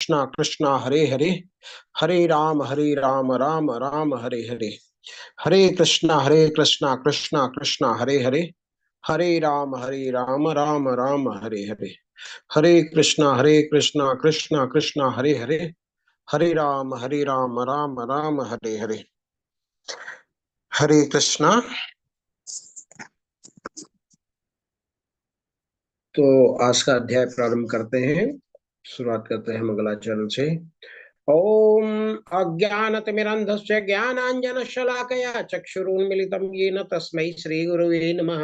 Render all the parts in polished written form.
कृष्णा कृष्णा हरे हरे, हरे राम राम राम हरे हरे। हरे कृष्णा कृष्णा कृष्णा हरे राम राम राम हरे हरे। हरे कृष्णा कृष्णा कृष्णा हरे राम राम राम हरे हरे। हरे कृष्णा। तो आज का अध्याय प्रारंभ करते हैं। शुरुआत करते हैं मंगलाचरण से। ओम अज्ञानतिमिरन्धस्य ज्ञानाञ्जनशलाकया चक्षुरुन्मिलितं येन तस्मै श्रीगुरवे नमः।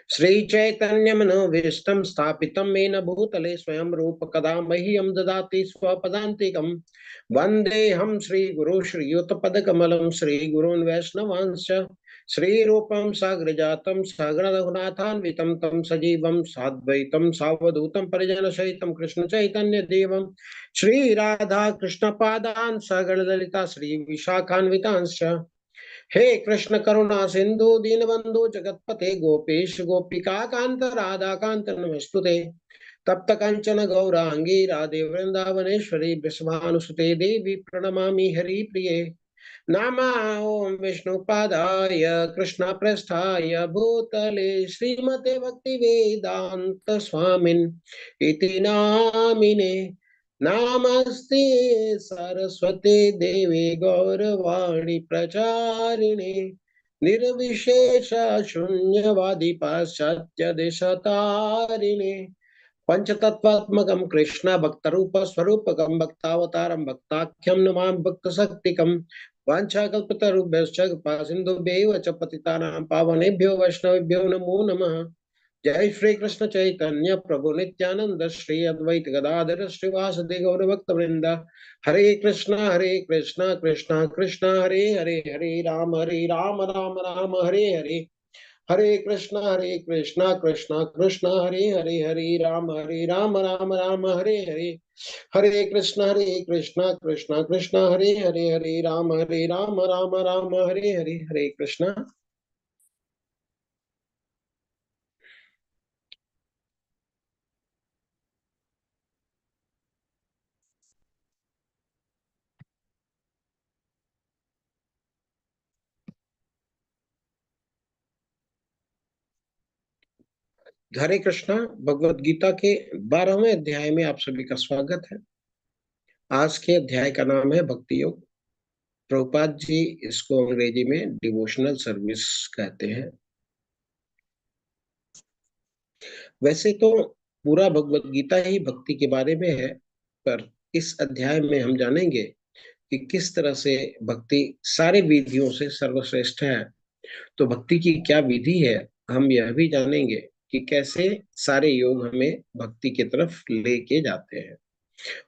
श्रीचैतन्यमनोभीष्टं स्थापितं येन भूतले स्वयं रूप कदा मह्यं ददाति स्वपदान्तिकं। वन्देऽहं श्रीगुरो श्रीयुतपदकमलं श्रीगुरून् वैष्णवांश्च श्रीरूपं साग्रजातं सगणरघुनाथान्वितं तं सजीवं साद्वैतं सावधूतं परिजनसहितं कृष्णचैतन्यदेवं श्री राधा कृष्ण पादान सगण ललिता श्री विशाखान्वितांश्च। हे कृष्ण करुणा सिंधु दीनबंधु जगतपते गोपेश गोपिका कांत राधा कांत नमस्तुते। तप्त कंचन गौरांगी राधे वृंदावनेश्वरी वृषभानुसुते देवी प्रणमामि हरिप्रिये। नामा ओम विष्णुपादाय कृष्ण प्रेष्ठाय भूतले श्रीमते भक्ति वेदांत स्वामिन इति नामिने। नामस्ते सरस्वती देवी गौरवाणी प्रचारिणे निर्विशेष शून्यवादी पाश्चात्य देशतारिणे पंचतत्वात्मकं कृष्ण भक्त रूप स्वरूपकं भक्तावतारं भक्ताख्यं नमामि भक्त शक्तिकं। वाञ्छाकल्पतरुभ्यश्च कृपा सिन्धुभ्यैव च पतितानां पावनेभ्यो वैष्णवेभ्यो नमो नमः। जय श्री कृष्ण चैतन्य प्रभु नित्यानंद श्री अद्वैत गदाधर श्रीवासदि गौर भक्त वृंदा। हरे कृष्णा कृष्णा कृष्णा हरे राम राम राम हरे। हरे कृष्णा कृष्णा कृष्णा हरे राम राम हरे। हरे कृष्णा कृष्णा कृष्णा हरे राम राम हरे। हरे कृष्णा। हरे कृष्णा। भगवत गीता के 12वें अध्याय में आप सभी का स्वागत है। आज के अध्याय का नाम है भक्ति योग। प्रभुपाद जी इसको अंग्रेजी में डिवोशनल सर्विस कहते हैं। वैसे तो पूरा भगवत गीता ही भक्ति के बारे में है, पर इस अध्याय में हम जानेंगे कि किस तरह से भक्ति सारे विधियों से सर्वश्रेष्ठ है। तो भक्ति की क्या विधि है, हम यह भी जानेंगे कि कैसे सारे योग हमें भक्ति की तरफ लेके जाते हैं।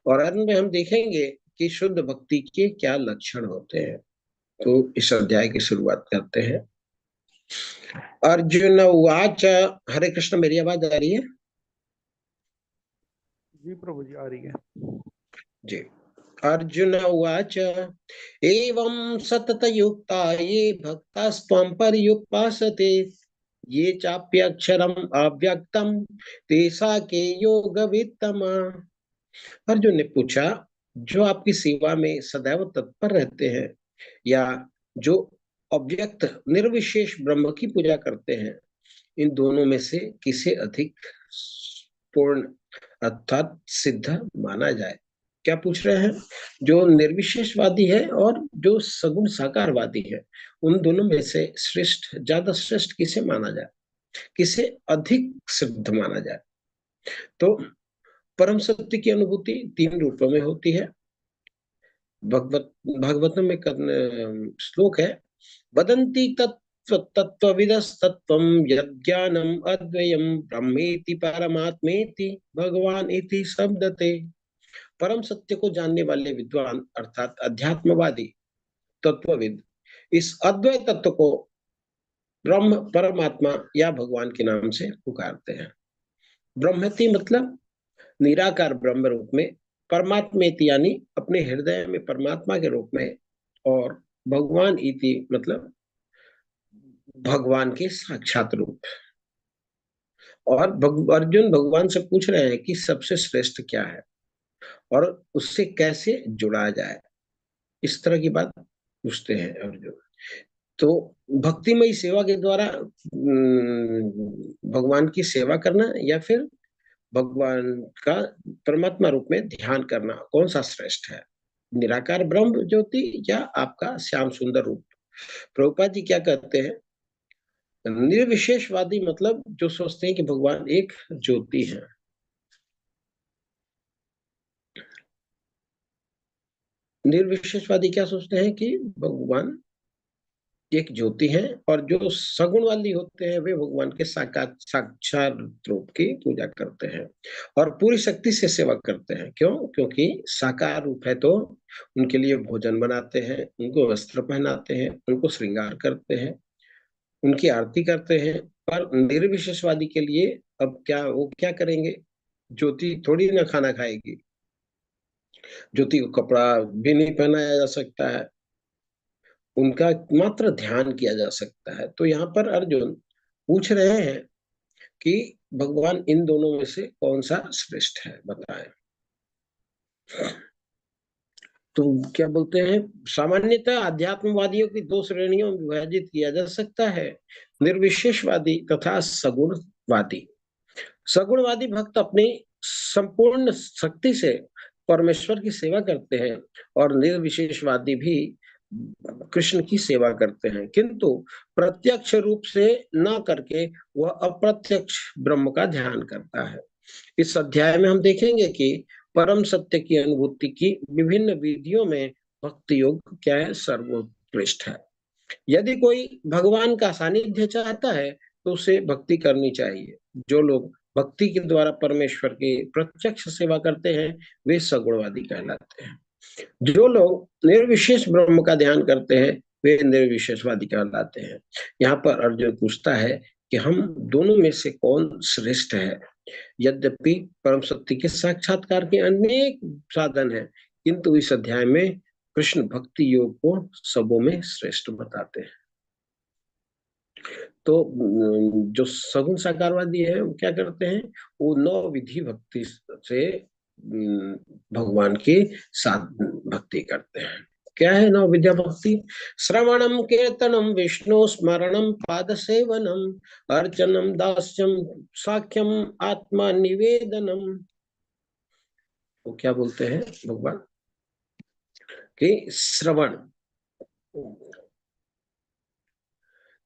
और अंत में हम देखेंगे कि शुद्ध भक्ति के क्या लक्षण होते हैं। तो इस अध्याय की शुरुआत करते हैं। अर्जुन उवाच। हरे कृष्ण। मेरी आवाज आ रही है? जी प्रभु जी, आ रही है जी। अर्जुन उवाच एवं सततयुक्ता ये भक्तास्त्वं पर्युपासते ये चाप्यक्षरम् अव्यक्तम तेषा के योगवित्तमा। अर्जुन ने पूछा, जो आपकी सेवा में सदैव तत्पर रहते हैं या जो अव्यक्त निर्विशेष ब्रह्म की पूजा करते हैं, इन दोनों में से किसे अधिक पूर्ण अर्थात सिद्ध माना जाए? क्या पूछ रहे हैं? जो निर्विशेषवादी है और जो सगुण साकारवादी है, उन दोनों में से श्रेष्ठ, ज्यादा श्रेष्ठ किसे माना जाए, किसे अधिक सिद्ध माना जाए? तो परम सत्य की अनुभूति 3 रूपों में होती है। भागवतम में श्लोक है, वदन्ति तत्त्वविदस्तत्त्वं यज्ञानम् अद्वयं ब्रह्मेति परमात्मेति भगवान इति शब्दते। परम सत्य को जानने वाले विद्वान अर्थात अध्यात्मवादी तत्वविद इस अद्वैत तत्व को ब्रह्म, परमात्मा या भगवान के नाम से पुकारते हैं। ब्रह्मति मतलब निराकार ब्रह्म रूप में, परमात्मेति यानी अपने हृदय में परमात्मा के रूप में, और भगवान इति मतलब भगवान के साक्षात रूप। और अर्जुन भगवान से पूछ रहे हैं कि सबसे श्रेष्ठ क्या है। और उससे कैसे जुड़ा जाए, इस तरह की बात पूछते हैं अर्जुन। तो भक्तिमय सेवा के द्वारा भगवान की सेवा करना या फिर भगवान का परमात्मा रूप में ध्यान करना, कौन सा श्रेष्ठ है? निराकार ब्रह्म ज्योति या आपका श्याम सुंदर रूप? प्रभुपाद जी क्या कहते हैं, निर्विशेषवादी मतलब जो सोचते हैं कि भगवान एक ज्योति है। निर्विशेषवादी क्या सोचते हैं कि भगवान एक ज्योति है, और जो सगुणवादी होते हैं वे भगवान के साकार साक्षात रूप की पूजा करते हैं और पूरी शक्ति से सेवा करते हैं। क्यों? क्योंकि साकार रूप है तो उनके लिए भोजन बनाते हैं, उनको वस्त्र पहनाते हैं, उनको श्रृंगार करते हैं, उनकी आरती करते हैं। पर निर्विशेषवादी के लिए अब क्या, वो क्या करेंगे? ज्योति थोड़ी ना खाना खाएगी, ज्योति को कपड़ा भी नहीं पहनाया जा सकता है, उनका मात्र ध्यान किया जा सकता है। तो यहाँ पर अर्जुन पूछ रहे हैं कि भगवान इन दोनों में से कौन सा श्रेष्ठ है, बताएं। तो क्या बोलते हैं, सामान्यतः अध्यात्मवादियों की दो श्रेणियों में विभाजित किया जा सकता है, निर्विशेषवादी तथा सगुणवादी। सगुणवादी भक्त अपनी संपूर्ण शक्ति से परमेश्वर की सेवा करते हैं और निर्विशेषवादी भी कृष्ण की सेवा करते हैं, किंतु प्रत्यक्ष रूप से न करके वह अप्रत्यक्ष ब्रह्म का ध्यान करता है। इस अध्याय में हम देखेंगे कि परम सत्य की अनुभूति की विभिन्न विधियों में भक्ति योग क्या है, सर्वोत्कृष्ट है। यदि कोई भगवान का सानिध्य चाहता है तो उसे भक्ति करनी चाहिए। जो लोग भक्ति के द्वारा परमेश्वर की प्रत्यक्ष सेवा करते हैं वे सगुणवादी कहलाते हैं। जो लोग निर्विशेष ब्रह्म का ध्यान करते हैं वे निर्विशेषवादी कहलाते हैं। यहाँ पर अर्जुन पूछता है कि हम दोनों में से कौन श्रेष्ठ है। यद्यपि परम सत्य के साक्षात्कार के अनेक साधन हैं, किंतु इस अध्याय में कृष्ण भक्ति योग को सबों में श्रेष्ठ बताते हैं। तो जो सगुण साकारवादी है वो क्या करते हैं, वो नौ विधि भक्ति से भगवान की साथ भक्ति करते हैं। क्या है नौ विद्या भक्ति? श्रवणम कीर्तनम विष्णु स्मरणम पाद सेवनम अर्चनम दास्यम साख्यम आत्मा निवेदनम। वो क्या बोलते हैं भगवान कि श्रवण,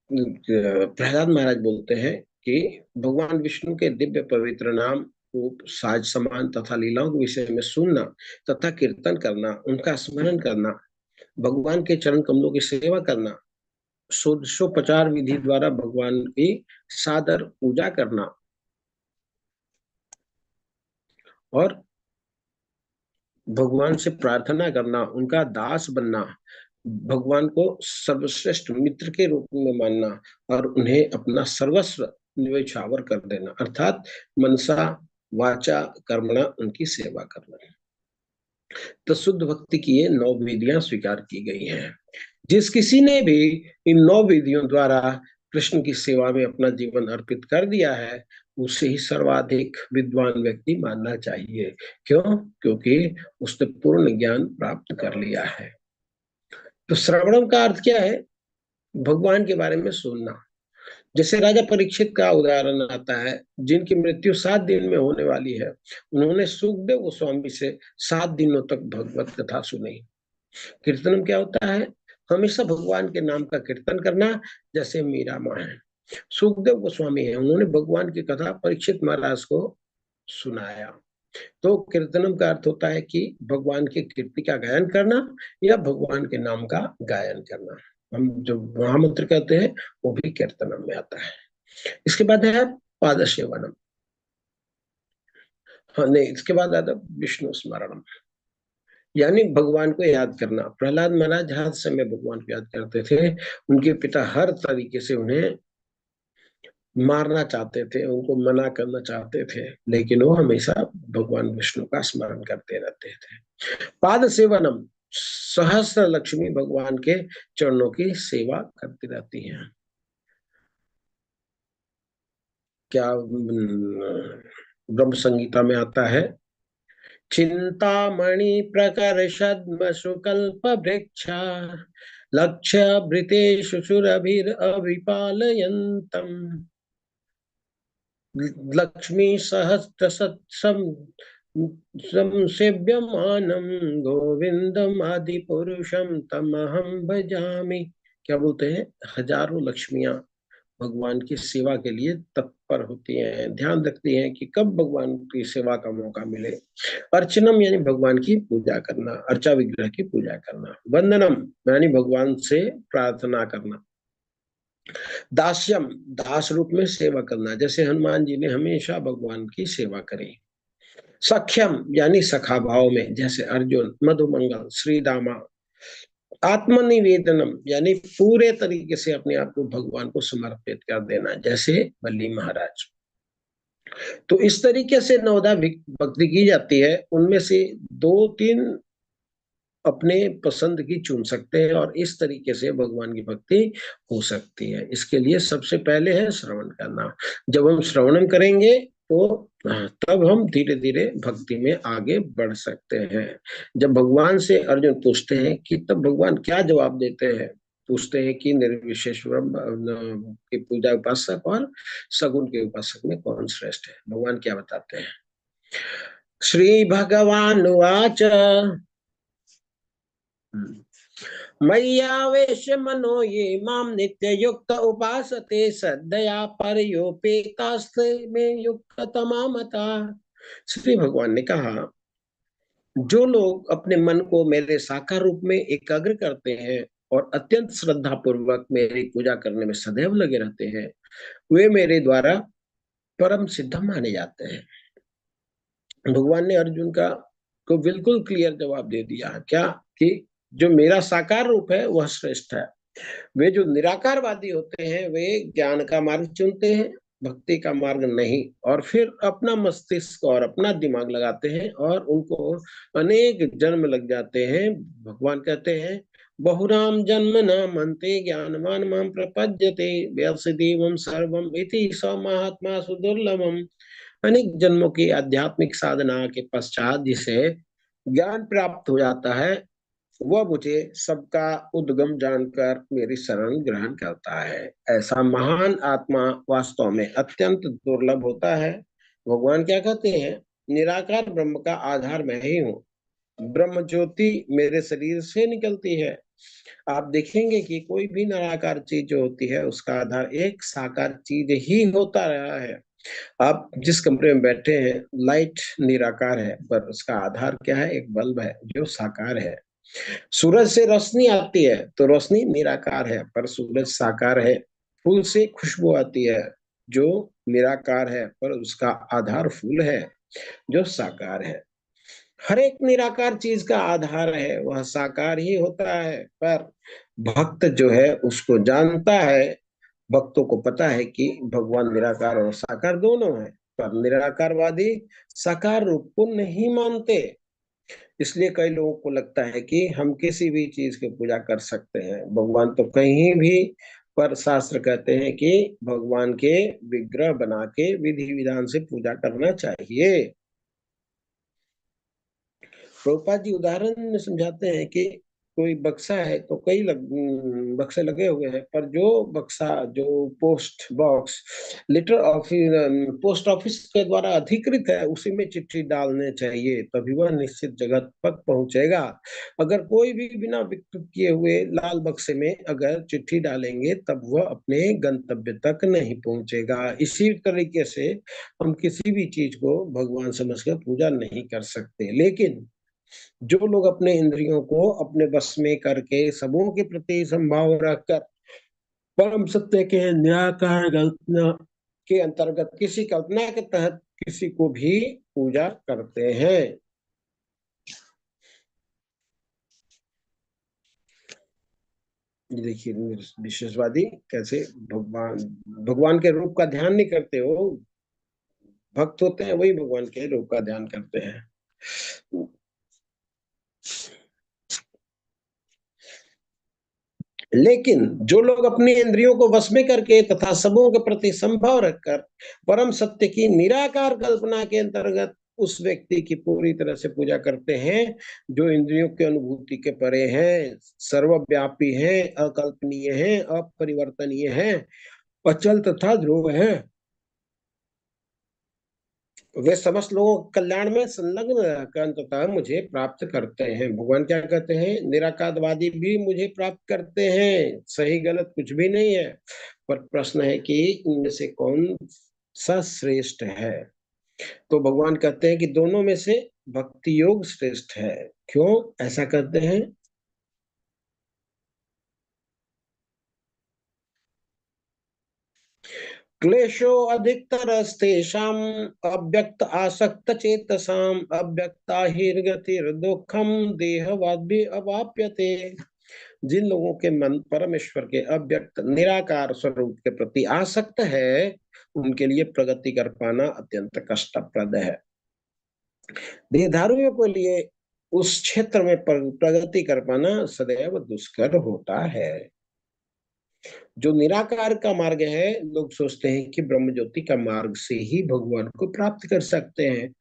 प्रहलाद महाराज बोलते हैं कि भगवान विष्णु के दिव्य पवित्र नाम रूप साज समान तथा लीलाओं के विषय में सुनना तथा कीर्तन करना, उनका स्मरण करना, भगवान के चरण कमलों की सेवा करना, षोडशोपचार विधि द्वारा भगवान की सादर पूजा करना और भगवान से प्रार्थना करना, उनका दास बनना, भगवान को सर्वश्रेष्ठ मित्र के रूप में मानना और उन्हें अपना सर्वस्व निवेशावर कर देना, अर्थात मनसा वाचा कर्मणा उनकी सेवा करना। तो शुद्ध भक्ति की ये नौ विधियां स्वीकार की गई हैं। जिस किसी ने भी इन नौ विधियों द्वारा कृष्ण की सेवा में अपना जीवन अर्पित कर दिया है उसे ही सर्वाधिक विद्वान व्यक्ति मानना चाहिए। क्यों? क्योंकि उसने पूर्ण ज्ञान प्राप्त कर लिया है। तो श्रवणम का अर्थ क्या है? भगवान के बारे में सुनना। जैसे राजा परीक्षित का उदाहरण आता है, जिनकी मृत्यु 7 दिन में होने वाली है, उन्होंने सुखदेव गोस्वामी से 7 दिनों तक भगवत कथा सुनी। कीर्तनम क्या होता है? हमेशा भगवान के नाम का कीर्तन करना। जैसे मीरा माँ है, सुखदेव गोस्वामी है, उन्होंने भगवान की कथा परीक्षित महाराज को सुनाया। तो कीर्तनम का अर्थ होता है कि भगवान की कीर्ति का गायन करना या भगवान के नाम का गायन करना। हम जो महामंत्र कहते हैं वो भी कीर्तनम में आता है। इसके बाद है पाद सेवनम। हाँ नहीं, इसके बाद आता विष्णु स्मरणम, यानी भगवान को याद करना। प्रहलाद महाराज हर समय भगवान को याद करते थे। उनके पिता हर तरीके से उन्हें मारना चाहते थे, उनको मना करना चाहते थे, लेकिन वो हमेशा भगवान विष्णु का स्मरण करते रहते थे। पाद सेवनम, सहस्त्र लक्ष्मी भगवान के चरणों की सेवा करती रहती हैं। क्या ब्रह्म संगीता में आता है चिंतामणि प्रकर्षद्मशुकल्प वृक्षा लक्ष्य भृतेषु सुरभिरभिपालयन्तम् लक्ष्मी सहस्त्र सत्सम संसेव्यमानं गोविंदम आदि पुरुषम तमहम भजामि। क्या बोलते हैं, हजारों लक्ष्मियां भगवान की सेवा के लिए तत्पर होती हैं, ध्यान रखती हैं कि कब भगवान की सेवा का मौका मिले। अर्चनम यानी भगवान की पूजा करना, अर्चा विग्रह की पूजा करना। वंदनम यानी भगवान से प्रार्थना करना। दास्यम दास रूप में सेवा करना, जैसे हनुमान जी ने हमेशा भगवान की सेवा करी। सख्यम यानी सखा भाव में, जैसे अर्जुन, मधुमंगल, श्री दामा। आत्मनिवेदनम यानी पूरे तरीके से अपने आप को भगवान को समर्पित कर देना, जैसे बल्ली महाराज। तो इस तरीके से नवदा भक्ति की जाती है। उनमें से दो तीन अपने पसंद की चुन सकते हैं और इस तरीके से भगवान की भक्ति हो सकती है। इसके लिए सबसे पहले है श्रवण करना। जब हम श्रवण करेंगे तो तब हम धीरे धीरे भक्ति में आगे बढ़ सकते हैं। जब भगवान से अर्जुन पूछते हैं कि तब भगवान क्या जवाब देते हैं, पूछते हैं कि निर्विशेष ब्रह्म की पूजा उपासक और सगुण के उपासक में कौन श्रेष्ठ है। भगवान क्या बताते हैं। श्री भगवान उवाच मय्यावेश मनो ये माम नित्य युक्त उपासते श्रद्धया परयोपेतास्ते में युक्त तमामता। श्री भगवान ने कहा, जो लोग अपने मन को मेरे साकार रूप में एकाग्र करते हैं और अत्यंत श्रद्धा पूर्वक मेरी पूजा करने में सदैव लगे रहते हैं, वे मेरे द्वारा परम सिद्ध माने जाते हैं। भगवान ने अर्जुन का को बिल्कुल क्लियर जवाब दे दिया, क्या कि जो मेरा साकार रूप है वह श्रेष्ठ है। वे जो निराकारवादी होते हैं वे ज्ञान का मार्ग चुनते हैं, भक्ति का मार्ग नहीं, और फिर अपना मस्तिष्क और अपना दिमाग लगाते हैं और उनको अनेक जन्म लग जाते हैं। भगवान कहते हैं, बहुराम जन्म न मनते ज्ञानवान माम प्रपद्यते व्यवसिदेवम सर्वम इति स महात्मा सुदुर्लभम। अनेक जन्मों की आध्यात्मिक साधना के पश्चात जिसे ज्ञान प्राप्त हो जाता है, वह मुझे सबका उद्गम जानकर मेरी शरण ग्रहण करता है। ऐसा महान आत्मा वास्तव में अत्यंत दुर्लभ होता है। भगवान क्या कहते हैं, निराकार ब्रह्म का आधार मैं ही हूँ। ब्रह्म ज्योति मेरे शरीर से निकलती है। आप देखेंगे कि कोई भी निराकार चीज जो होती है उसका आधार एक साकार चीज ही होता रहा है। आप जिस कमरे में बैठे हैं, लाइट निराकार है पर उसका आधार क्या है, एक बल्ब है जो साकार है। सूरज से रोशनी आती है तो रोशनी निराकार है पर सूरज साकार है। फूल से खुशबू आती है जो निराकार है पर उसका आधार फूल है जो साकार है। हर एक निराकार चीज का आधार है वह साकार ही होता है, पर भक्त जो है उसको जानता है। भक्तों को पता है कि भगवान निराकार और साकार दोनों है, पर निराकारवादी साकार रूप को नहीं मानते। इसलिए कई लोगों को लगता है कि हम किसी भी चीज की पूजा कर सकते हैं, भगवान तो कहीं भी। पर शास्त्र कहते हैं कि भगवान के विग्रह बना के विधि विधान से पूजा करना चाहिए। प्रभुपाद जी उदाहरण में समझाते हैं कि कोई बक्सा है तो बक्से लगे हुए हैं, पर जो बक्सा, जो post box letter office post office के द्वारा अधिकृत है उसी में चिट्ठी डालने चाहिए, तभी वह निश्चित जगह तक पहुंचेगा। अगर कोई भी बिना विकृत किए हुए लाल बक्से में अगर चिट्ठी डालेंगे तब वह अपने गंतव्य तक नहीं पहुंचेगा। इसी तरीके से हम किसी भी चीज को भगवान समझकर पूजा नहीं कर सकते। लेकिन जो लोग अपने इंद्रियों को अपने बस में करके सबों के प्रति संभाव रखकर परम सत्य के निराकार कल्पना के अंतर्गत किसी कल्पना के तहत किसी को भी पूजा करते हैं। देखिए विशेषवादी कैसे भगवान भगवान के रूप का ध्यान नहीं करते हो। भक्त होते हैं वही भगवान के रूप का ध्यान करते हैं। लेकिन जो लोग अपनी इंद्रियों को वश में करके तथा सबों के प्रति संभव रखकर परम सत्य की निराकार कल्पना के अंतर्गत उस व्यक्ति की पूरी तरह से पूजा करते हैं जो इंद्रियों की अनुभूति के परे हैं, सर्वव्यापी हैं, अकल्पनीय हैं, अपरिवर्तनीय हैं, अचल तथा ध्रुव हैं। वे समस्त लोगों के कल्याण में संलग्न रहकर अंततः मुझे प्राप्त करते हैं। भगवान क्या कहते हैं? निराकारवादी भी मुझे प्राप्त करते हैं, सही गलत कुछ भी नहीं है, पर प्रश्न है कि इनमें से कौन सा श्रेष्ठ है। तो भगवान कहते हैं कि दोनों में से भक्ति योग श्रेष्ठ है। क्यों ऐसा कहते हैं? क्लेशो अधिकतरस्तेषाम् अव्यक्त आसक्त चेतसाम अव्यक्ता दुखम देहवाद्भि अवाप्यते। जिन लोगों के मन परमेश्वर के अव्यक्त निराकार स्वरूप के प्रति आसक्त है, उनके लिए प्रगति कर पाना अत्यंत कष्टप्रद है। देहधारियों के लिए उस क्षेत्र में प्रगति कर पाना सदैव दुष्कर होता है। जो निराकार का मार्ग है, लोग सोचते हैं कि ब्रह्म ज्योति का मार्ग से ही भगवान को प्राप्त कर सकते हैं।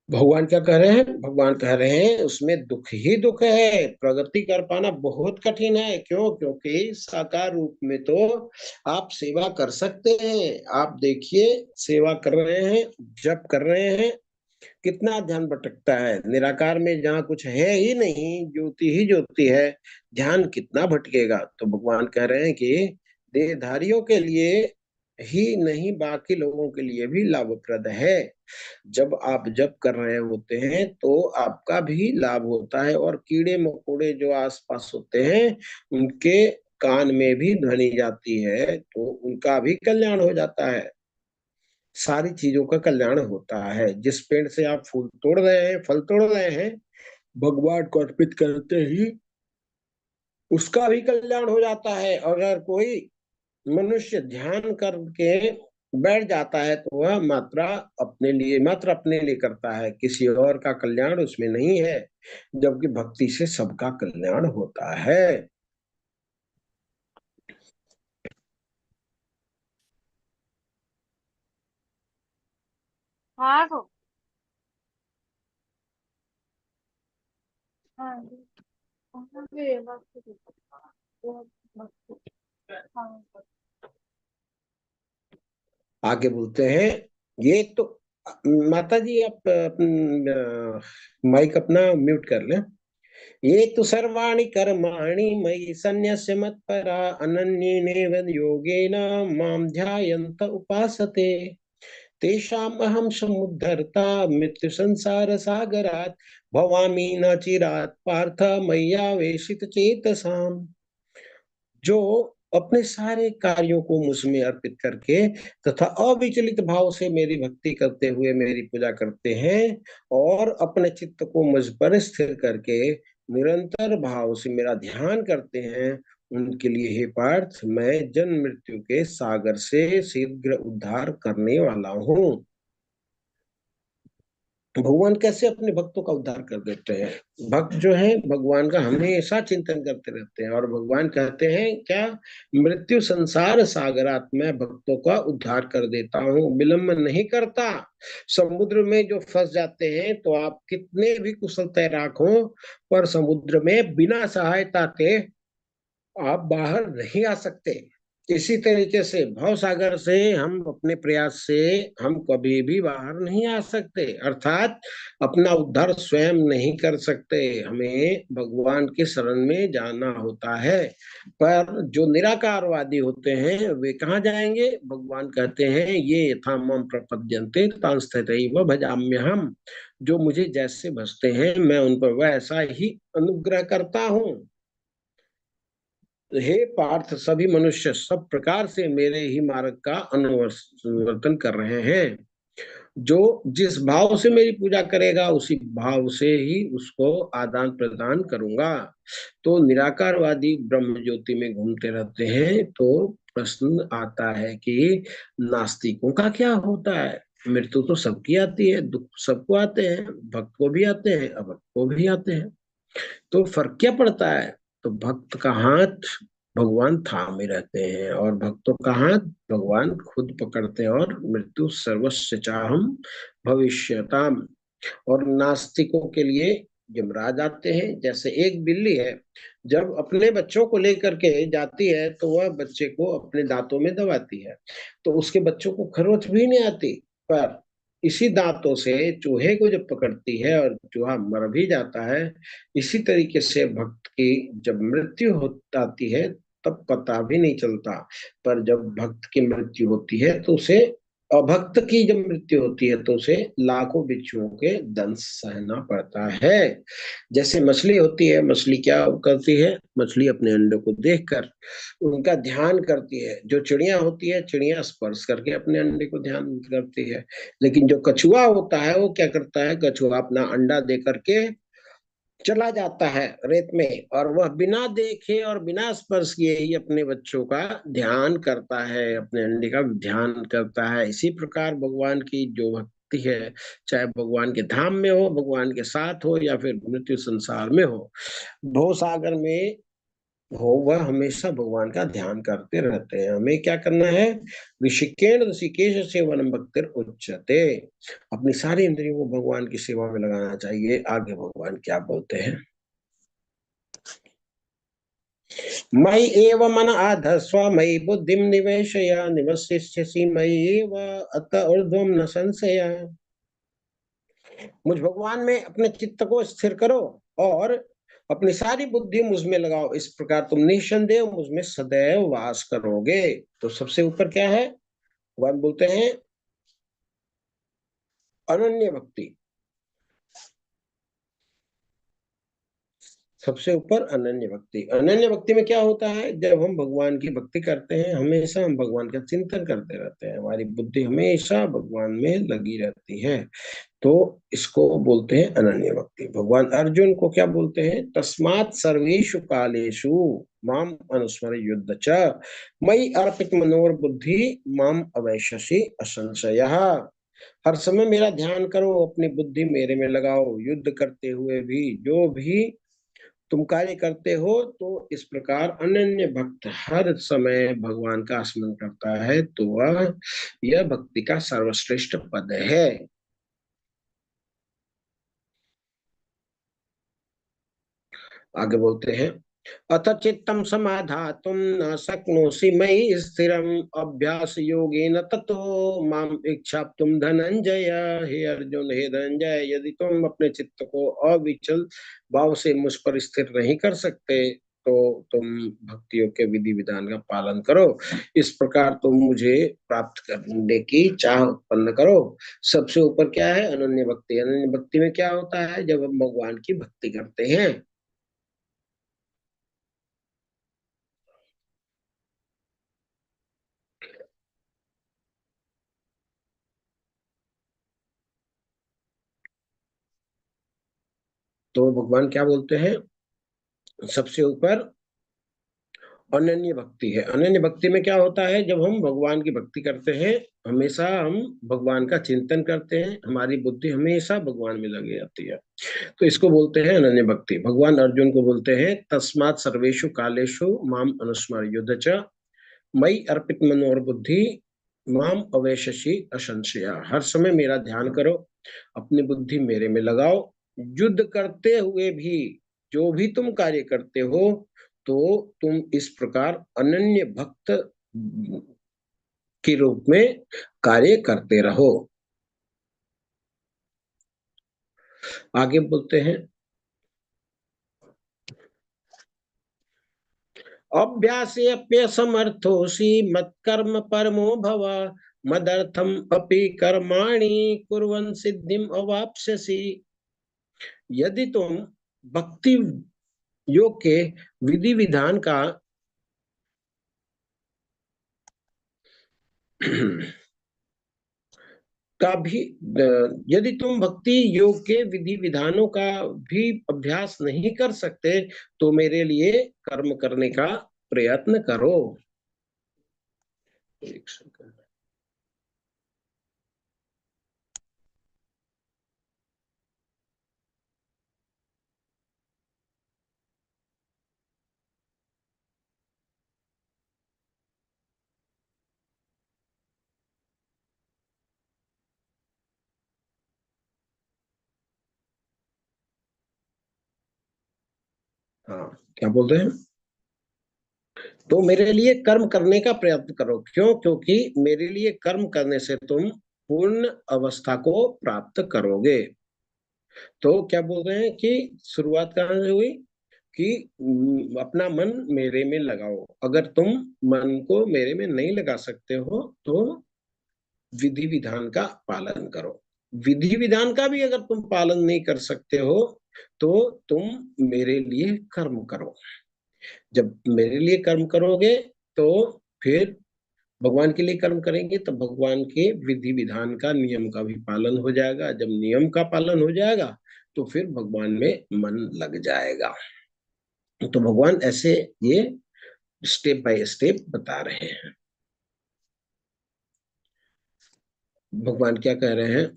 भगवान क्या कह रहे हैं? भगवान कह रहे हैं उसमें दुख ही दुख है, प्रगति कर पाना बहुत कठिन है। क्यों? क्योंकि साकार रूप में तो आप सेवा कर सकते हैं। आप देखिए, सेवा कर रहे हैं, जप कर रहे हैं, कितना ध्यान भटकता है। निराकार में जहाँ कुछ है ही नहीं, ज्योति ही ज्योति है, ध्यान कितना भटकेगा। तो भगवान कह रहे हैं कि देहधारियों के लिए ही नहीं, बाकी लोगों के लिए भी लाभप्रद है। जब आप जप कर रहे होते हैं तो आपका भी लाभ होता है, और कीड़े मकोड़े जो आसपास होते हैं उनके कान में भी ध्वनि जाती है, तो उनका भी कल्याण हो जाता है। सारी चीजों का कल्याण होता है। जिस पेड़ से आप फूल तोड़ रहे हैं, फल तोड़ रहे हैं, भगवान को अर्पित करते ही उसका भी कल्याण हो जाता है। अगर कोई मनुष्य ध्यान करके बैठ जाता है तो वह मात्र अपने लिए करता है, किसी और का कल्याण उसमें नहीं है, जबकि भक्ति से सबका कल्याण होता है। हाँ तो हाँ जी। हाँ जी, हाँ। आगे बोलते हैं, ये तो माता जी आप माइक अपना म्यूट कर लें। ये तो सर्वाणि कर्माणि मयि सन्न्यस्य मत्परा अनन्येनैव योगेन मां ध्यायन्त उपासते तेषाम् अहं समुद्धर्ता मृत्यु संसार सागरात् भवामि न चिरात् पार्थ मय्यावेशित चेतसाम्। जो अपने सारे कार्यों को मुझ में अर्पित करके तथा अविचलित भाव से मेरी भक्ति करते हुए मेरी पूजा करते हैं, और अपने चित्त को मुझ पर स्थिर करके निरंतर भाव से मेरा ध्यान करते हैं, उनके लिए हे पार्थ मैं जन्म मृत्यु के सागर से शीघ्र उद्धार करने वाला हूँ। भगवान कैसे अपने भक्तों का उद्धार कर देते हैं? भक्त जो है भगवान का हमेशा चिंतन करते रहते हैं, और भगवान कहते हैं क्या? मृत्यु संसार सागरात में भक्तों का उद्धार कर देता हूँ, विलंब नहीं करता। समुद्र में जो फंस जाते हैं तो आप कितने भी कुशल तैराक हो, पर समुद्र में बिना सहायता के आप बाहर नहीं आ सकते। इसी तरीके से भव सागर से हम अपने प्रयास से हम कभी भी बाहर नहीं आ सकते, अर्थात अपना उद्धार स्वयं नहीं कर सकते। हमें भगवान के शरण में जाना होता है। पर जो निराकारवादी होते हैं वे कहाँ जाएंगे? भगवान कहते हैं ये यथा मम प्रपद्यन्ते तंस्तैव भजाम्यहम्। जो मुझे जैसे भजते हैं मैं उन पर वैसा ही अनुग्रह करता हूँ। हे पार्थ, सभी मनुष्य सब प्रकार से मेरे ही मार्ग का अनुवर्तन कर रहे हैं। जो जिस भाव से मेरी पूजा करेगा उसी भाव से ही उसको आदान प्रदान करूंगा। तो निराकारवादी ब्रह्म ज्योति में घूमते रहते हैं, तो प्रश्न आता है कि नास्तिकों का क्या होता है? मृत्यु तो सबकी आती है, दुख सबको आते हैं, भक्त को भी आते हैं, अभक्त को भी आते हैं, तो फर्क क्या पड़ता है? तो भक्त का हाथ भगवान थामे रहते हैं, और भक्तों का हाथ भगवान खुद पकड़ते हैं। और मृत्यु सर्वस्य चाहम भविष्यताम। और नास्तिकों के लिए यमराज आते हैं। जैसे एक बिल्ली है, जब अपने बच्चों को लेकर के जाती है तो वह बच्चे को अपने दांतों में दबाती है, तो उसके बच्चों को खरोच भी नहीं आती। पर इसी दांतों से चूहे को जब पकड़ती है और चूहा मर भी जाता है, इसी तरीके से भक्त की जब मृत्यु हो जाती है तब पता भी नहीं चलता। पर जब भक्त की मृत्यु होती है तो उसे, अभक्त की जब मृत्यु होती है तो उसे लाखों बिच्छुओं के दंश सहना पड़ता है। जैसे मछली होती है, मछली क्या करती है? मछली अपने अंडों को देखकर उनका ध्यान करती है। जो चिड़िया होती है, चिड़िया स्पर्श करके अपने अंडे को ध्यान करती है। लेकिन जो कछुआ होता है वो क्या करता है? कछुआ अपना अंडा दे करके चला जाता है रेत में, और वह बिना देखे और बिना स्पर्श किए ही अपने बच्चों का ध्यान करता है, अपने अंडे का ध्यान करता है। इसी प्रकार भगवान की जो भक्ति है, चाहे भगवान के धाम में हो, भगवान के साथ हो, या फिर मृत्यु संसार में हो, भव सागर में हो, वह हमेशा भगवान का ध्यान करते रहते हैं। हमें क्या करना है? ऋषिकेण ऋषिकेश सेवनम भक्तिर उच्यते। अपनी सारी इंद्रियों को भगवान की सेवा में लगाना चाहिए। आगे भगवान क्या बोलते हैं? मयि एव मन आधस्व मयि बुद्धिम निवेशय निवसिष्यसि मयि एव अत ऊर्ध्वं न संशय। मुझ भगवान में अपने चित्त को स्थिर करो और अपनी सारी बुद्धि मुझ में लगाओ। इस प्रकार तुम निसंदेह मुझ में सदैव वास करोगे। तो सबसे ऊपर क्या है? भगवान बोलते हैं अनन्य भक्ति। सबसे ऊपर अनन्य भक्ति। अनन्य भक्ति में क्या होता है? जब हम भगवान की भक्ति करते हैं, हमेशा हम भगवान का चिंतन करते रहते हैं, हमारी बुद्धि हमेशा भगवान में लगी रहती है, तो इसको बोलते हैं अनन्य भक्ति। भगवान अर्जुन को क्या बोलते हैं? तस्मात् सर्वेषु कालेषु माम अनुस्मर युद्ध च मयि अर्पित मनोर बुद्धि माम अवैशसि असंशयः। हर समय मेरा ध्यान करो, अपनी बुद्धि मेरे में लगाओ, युद्ध करते हुए भी जो भी तुम कार्य करते हो। तो इस प्रकार अनन्य भक्त हर समय भगवान का स्मरण करता है, तो वह, यह भक्ति का सर्वश्रेष्ठ पद है। आगे बोलते हैं अथ चित्तम समाधातुम न शक्नोषि मयि स्थिरम अभ्यास योगेन ततो माम इच्छाप्तुम धनंजय। हे अर्जुन, हे धनंजय, यदि तुम अपने चित्त को अविचल भाव से मुझ पर स्थिर नहीं कर सकते तो तुम भक्तियों के विधि विधान का पालन करो। इस प्रकार तुम मुझे प्राप्त करने की चाह उत्पन्न करो। सबसे ऊपर क्या है? अनन्य भक्ति। अनन्य भक्ति में क्या होता है? जब हम भगवान की भक्ति करते हैं तो भगवान क्या बोलते हैं? सबसे ऊपर अनन्य भक्ति है। अनन्य भक्ति में क्या होता है? जब हम भगवान की भक्ति करते हैं, हमेशा हम भगवान का चिंतन करते हैं, हमारी बुद्धि हमेशा भगवान में लगी रहती है, तो इसको बोलते हैं अनन्य भक्ति। भगवान अर्जुन को बोलते हैं तस्मात् सर्वेषु कालेषु माम अनुस्मर युद्ध च मयि अर्पित मन और बुद्धि माम अवैशसि असंशया। हर समय मेरा ध्यान करो, अपनी बुद्धि मेरे में लगाओ, युद्ध करते हुए भी जो भी तुम कार्य करते हो, तो तुम इस प्रकार अनन्य भक्त के रूप में कार्य करते रहो। आगे बोलते हैं अभ्यासेऽप्यसमर्थोऽसि मत्कर्म परमो भव मदर्थम अपि कर्माणि कुर्वन् सिद्धिम अवाप्स्यसि। यदि तुम भक्ति योग के विधि विधान का भी यदि तुम भक्ति योग के विधि विधानों का भी अभ्यास नहीं कर सकते तो मेरे लिए कर्म करने का प्रयत्न करो। एक सेकंड। हाँ, क्या बोलते हैं? तो मेरे लिए कर्म करने का प्रयत्न करो। क्यों? क्योंकि मेरे लिए कर्म करने से तुम पूर्ण अवस्था को प्राप्त करोगे। तो क्या बोल रहे हैं कि शुरुआत कहाँ से हुई कि अपना मन मेरे में लगाओ। अगर तुम मन को मेरे में नहीं लगा सकते हो तो विधि विधान का पालन करो। विधि विधान का भी अगर तुम पालन नहीं कर सकते हो तो तुम मेरे लिए कर्म करो। जब मेरे लिए कर्म करोगे तो फिर भगवान के लिए कर्म करेंगे तो भगवान के विधि विधान का नियम का भी पालन हो जाएगा। जब नियम का पालन हो जाएगा तो फिर भगवान में मन लग जाएगा। तो भगवान ऐसे ये स्टेप बाय स्टेप बता रहे हैं। भगवान क्या कह रहे हैं?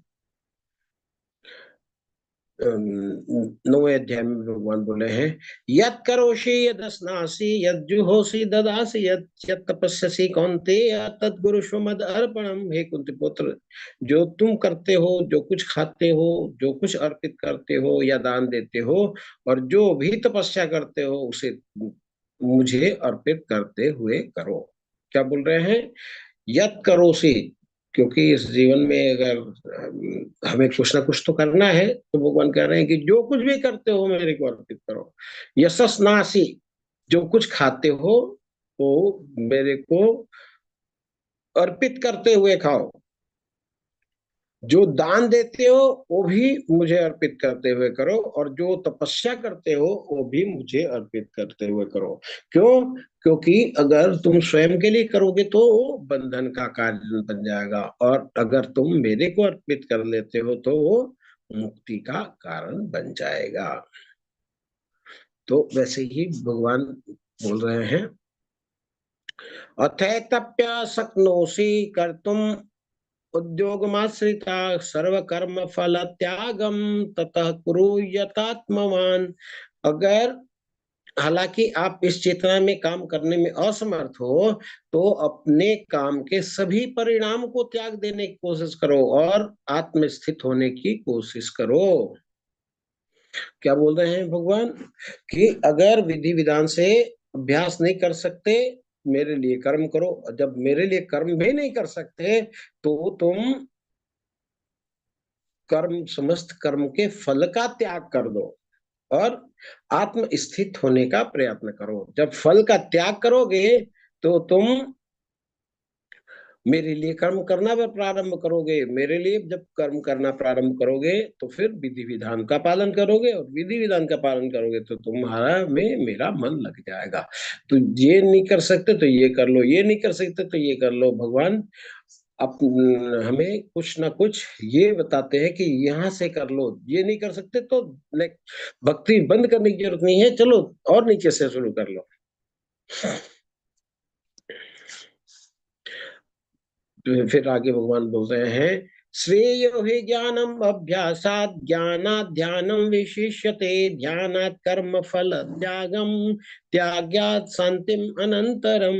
9वें अध्याय में भगवान बोले हैं, यत् करोषि यदस्नासि यज्जुहोषि ददासि यत् तपस्यसि कौन्तेय तद्कुरुष्व मद अर्पणम। हे कुंती पुत्र, जो तुम करते हो, जो कुछ खाते हो, जो कुछ अर्पित करते हो या दान देते हो, और जो भी तपस्या करते हो उसे मुझे अर्पित करते हुए करो। क्या बोल रहे हैं? यत करोसि, क्योंकि इस जीवन में अगर हमें कुछ ना कुछ तो करना है, तो भगवान कह रहे हैं कि जो कुछ भी करते हो मेरे को अर्पित करो। यशस्नासी, जो कुछ खाते हो वो मेरे को अर्पित करते हुए खाओ। जो दान देते हो वो भी मुझे अर्पित करते हुए करो, और जो तपस्या करते हो वो भी मुझे अर्पित करते हुए करो। क्यों? क्योंकि अगर तुम स्वयं के लिए करोगे तो वो बंधन का कारण बन जाएगा, और अगर तुम मेरे को अर्पित कर लेते हो तो वो मुक्ति का कारण बन जाएगा। तो वैसे ही भगवान बोल रहे हैं, अथैतप्य शक्नोषि कर्तुम उद्योगमाश्रिता सर्वकर्म फल त्यागम ततः कुरु यतात्मवान। अगर हालांकि आप इस चेतना में काम करने में असमर्थ हो तो अपने काम के सभी परिणाम को त्याग देने की कोशिश करो और आत्मस्थित होने की कोशिश करो। क्या बोल रहे हैं भगवान कि अगर विधि विधान से अभ्यास नहीं कर सकते, मेरे लिए कर्म करो। जब मेरे लिए कर्म भी नहीं कर सकते तो तुम कर्म, समस्त कर्म के फल का त्याग कर दो और आत्म स्थित होने का प्रयत्न करो। जब फल का त्याग करोगे तो तुम मेरे लिए कर्म करना भी प्रारंभ करोगे। मेरे लिए जब कर्म करना प्रारंभ करोगे तो फिर विधि विधान का पालन करोगे, और विधि विधान का पालन करोगे तो तुम्हारा में मेरा मन लग जाएगा। तो ये नहीं कर सकते तो ये कर लो, ये नहीं कर सकते तो ये कर लो। भगवान अब हमें कुछ ना कुछ ये बताते हैं कि यहाँ से कर लो, ये नहीं कर सकते तो भक्ति बंद करने की जरूरत नहीं है, चलो और नीचे से शुरू कर लो। तो फिर आगे भगवान बोल रहे हैं, श्रेयो हि ज्ञानम अभ्यासात ज्ञानात् ध्यानम विशिष्यते ध्यानात् कर्म फल त्यागम त्याग्यात् शांतिम अनंतरम।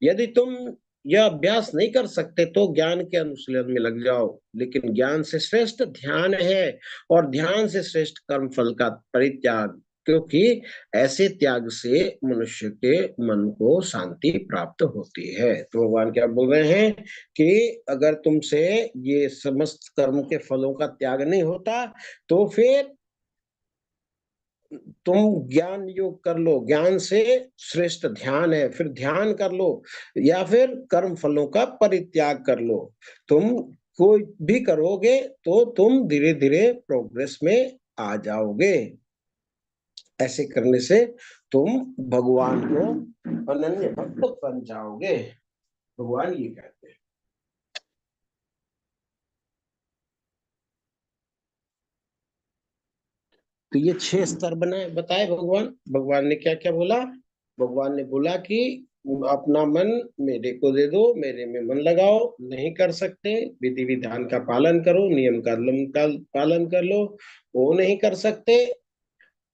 यदि तुम यह अभ्यास नहीं कर सकते तो ज्ञान के अनुशीलन में लग जाओ, लेकिन ज्ञान से श्रेष्ठ ध्यान है, और ध्यान से श्रेष्ठ कर्म फल का परित्याग, क्योंकि ऐसे त्याग से मनुष्य के मन को शांति प्राप्त होती है। तो भगवान क्या बोल रहे हैं कि अगर तुमसे ये समस्त कर्म के फलों का त्याग नहीं होता तो फिर तुम ज्ञान योग कर लो, ज्ञान से श्रेष्ठ ध्यान है, फिर ध्यान कर लो, या फिर कर्म फलों का परित्याग कर लो। तुम कोई भी करोगे तो तुम धीरे धीरे प्रोग्रेस में आ जाओगे। ऐसे करने से तुम भगवान को अनन्य भक्त बन जाओगे। भगवान ये कहते हैं। तो ये 6 स्तर बनाए बताए भगवान। भगवान ने क्या क्या बोला? भगवान ने बोला कि अपना मन मेरे को दे दो, मेरे में मन लगाओ। नहीं कर सकते, विधि विधान का पालन करो, नियम का पालन कर लो। वो नहीं कर सकते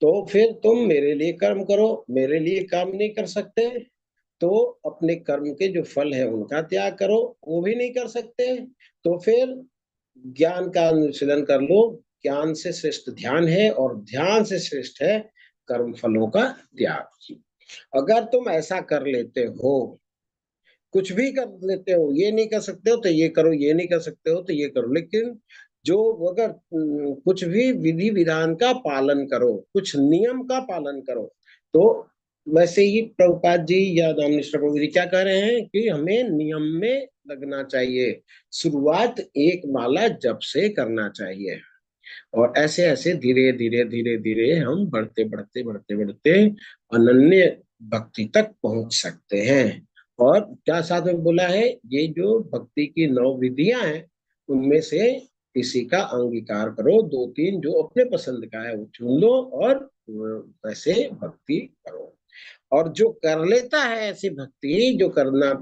तो फिर तुम मेरे लिए कर्म करो। मेरे लिए काम नहीं कर सकते तो अपने कर्म के जो फल है उनका त्याग करो। वो भी नहीं कर सकते तो फिर ज्ञान का अनुशीलन कर लो। ज्ञान से श्रेष्ठ ध्यान है, और ध्यान से श्रेष्ठ है कर्म फलों का त्याग। अगर तुम ऐसा कर लेते हो, कुछ भी कर लेते हो, ये नहीं कर सकते हो तो ये करो, ये नहीं कर सकते हो तो ये करो, लेकिन जो अगर कुछ भी विधि विधान का पालन करो, कुछ नियम का पालन करो, तो वैसे ही प्रभुपाद जी या रामनिष्ठ प्रभु जी क्या कह रहे हैं कि हमें नियम में लगना चाहिए। शुरुआत एक माला जप से करना चाहिए, और ऐसे ऐसे धीरे धीरे धीरे धीरे हम बढ़ते बढ़ते बढ़ते बढ़ते अनन्य भक्ति तक पहुंच सकते हैं। और क्या साथ में बोला है, ये जो भक्ति की 9 विधियां हैं उनमें से किसी का अंगीकार करो, 2-3 जो अपने पसंद का है वो चुन लो और वैसे भक्ति करो। और जो कर लेता है ऐसी भक्ति, जो करना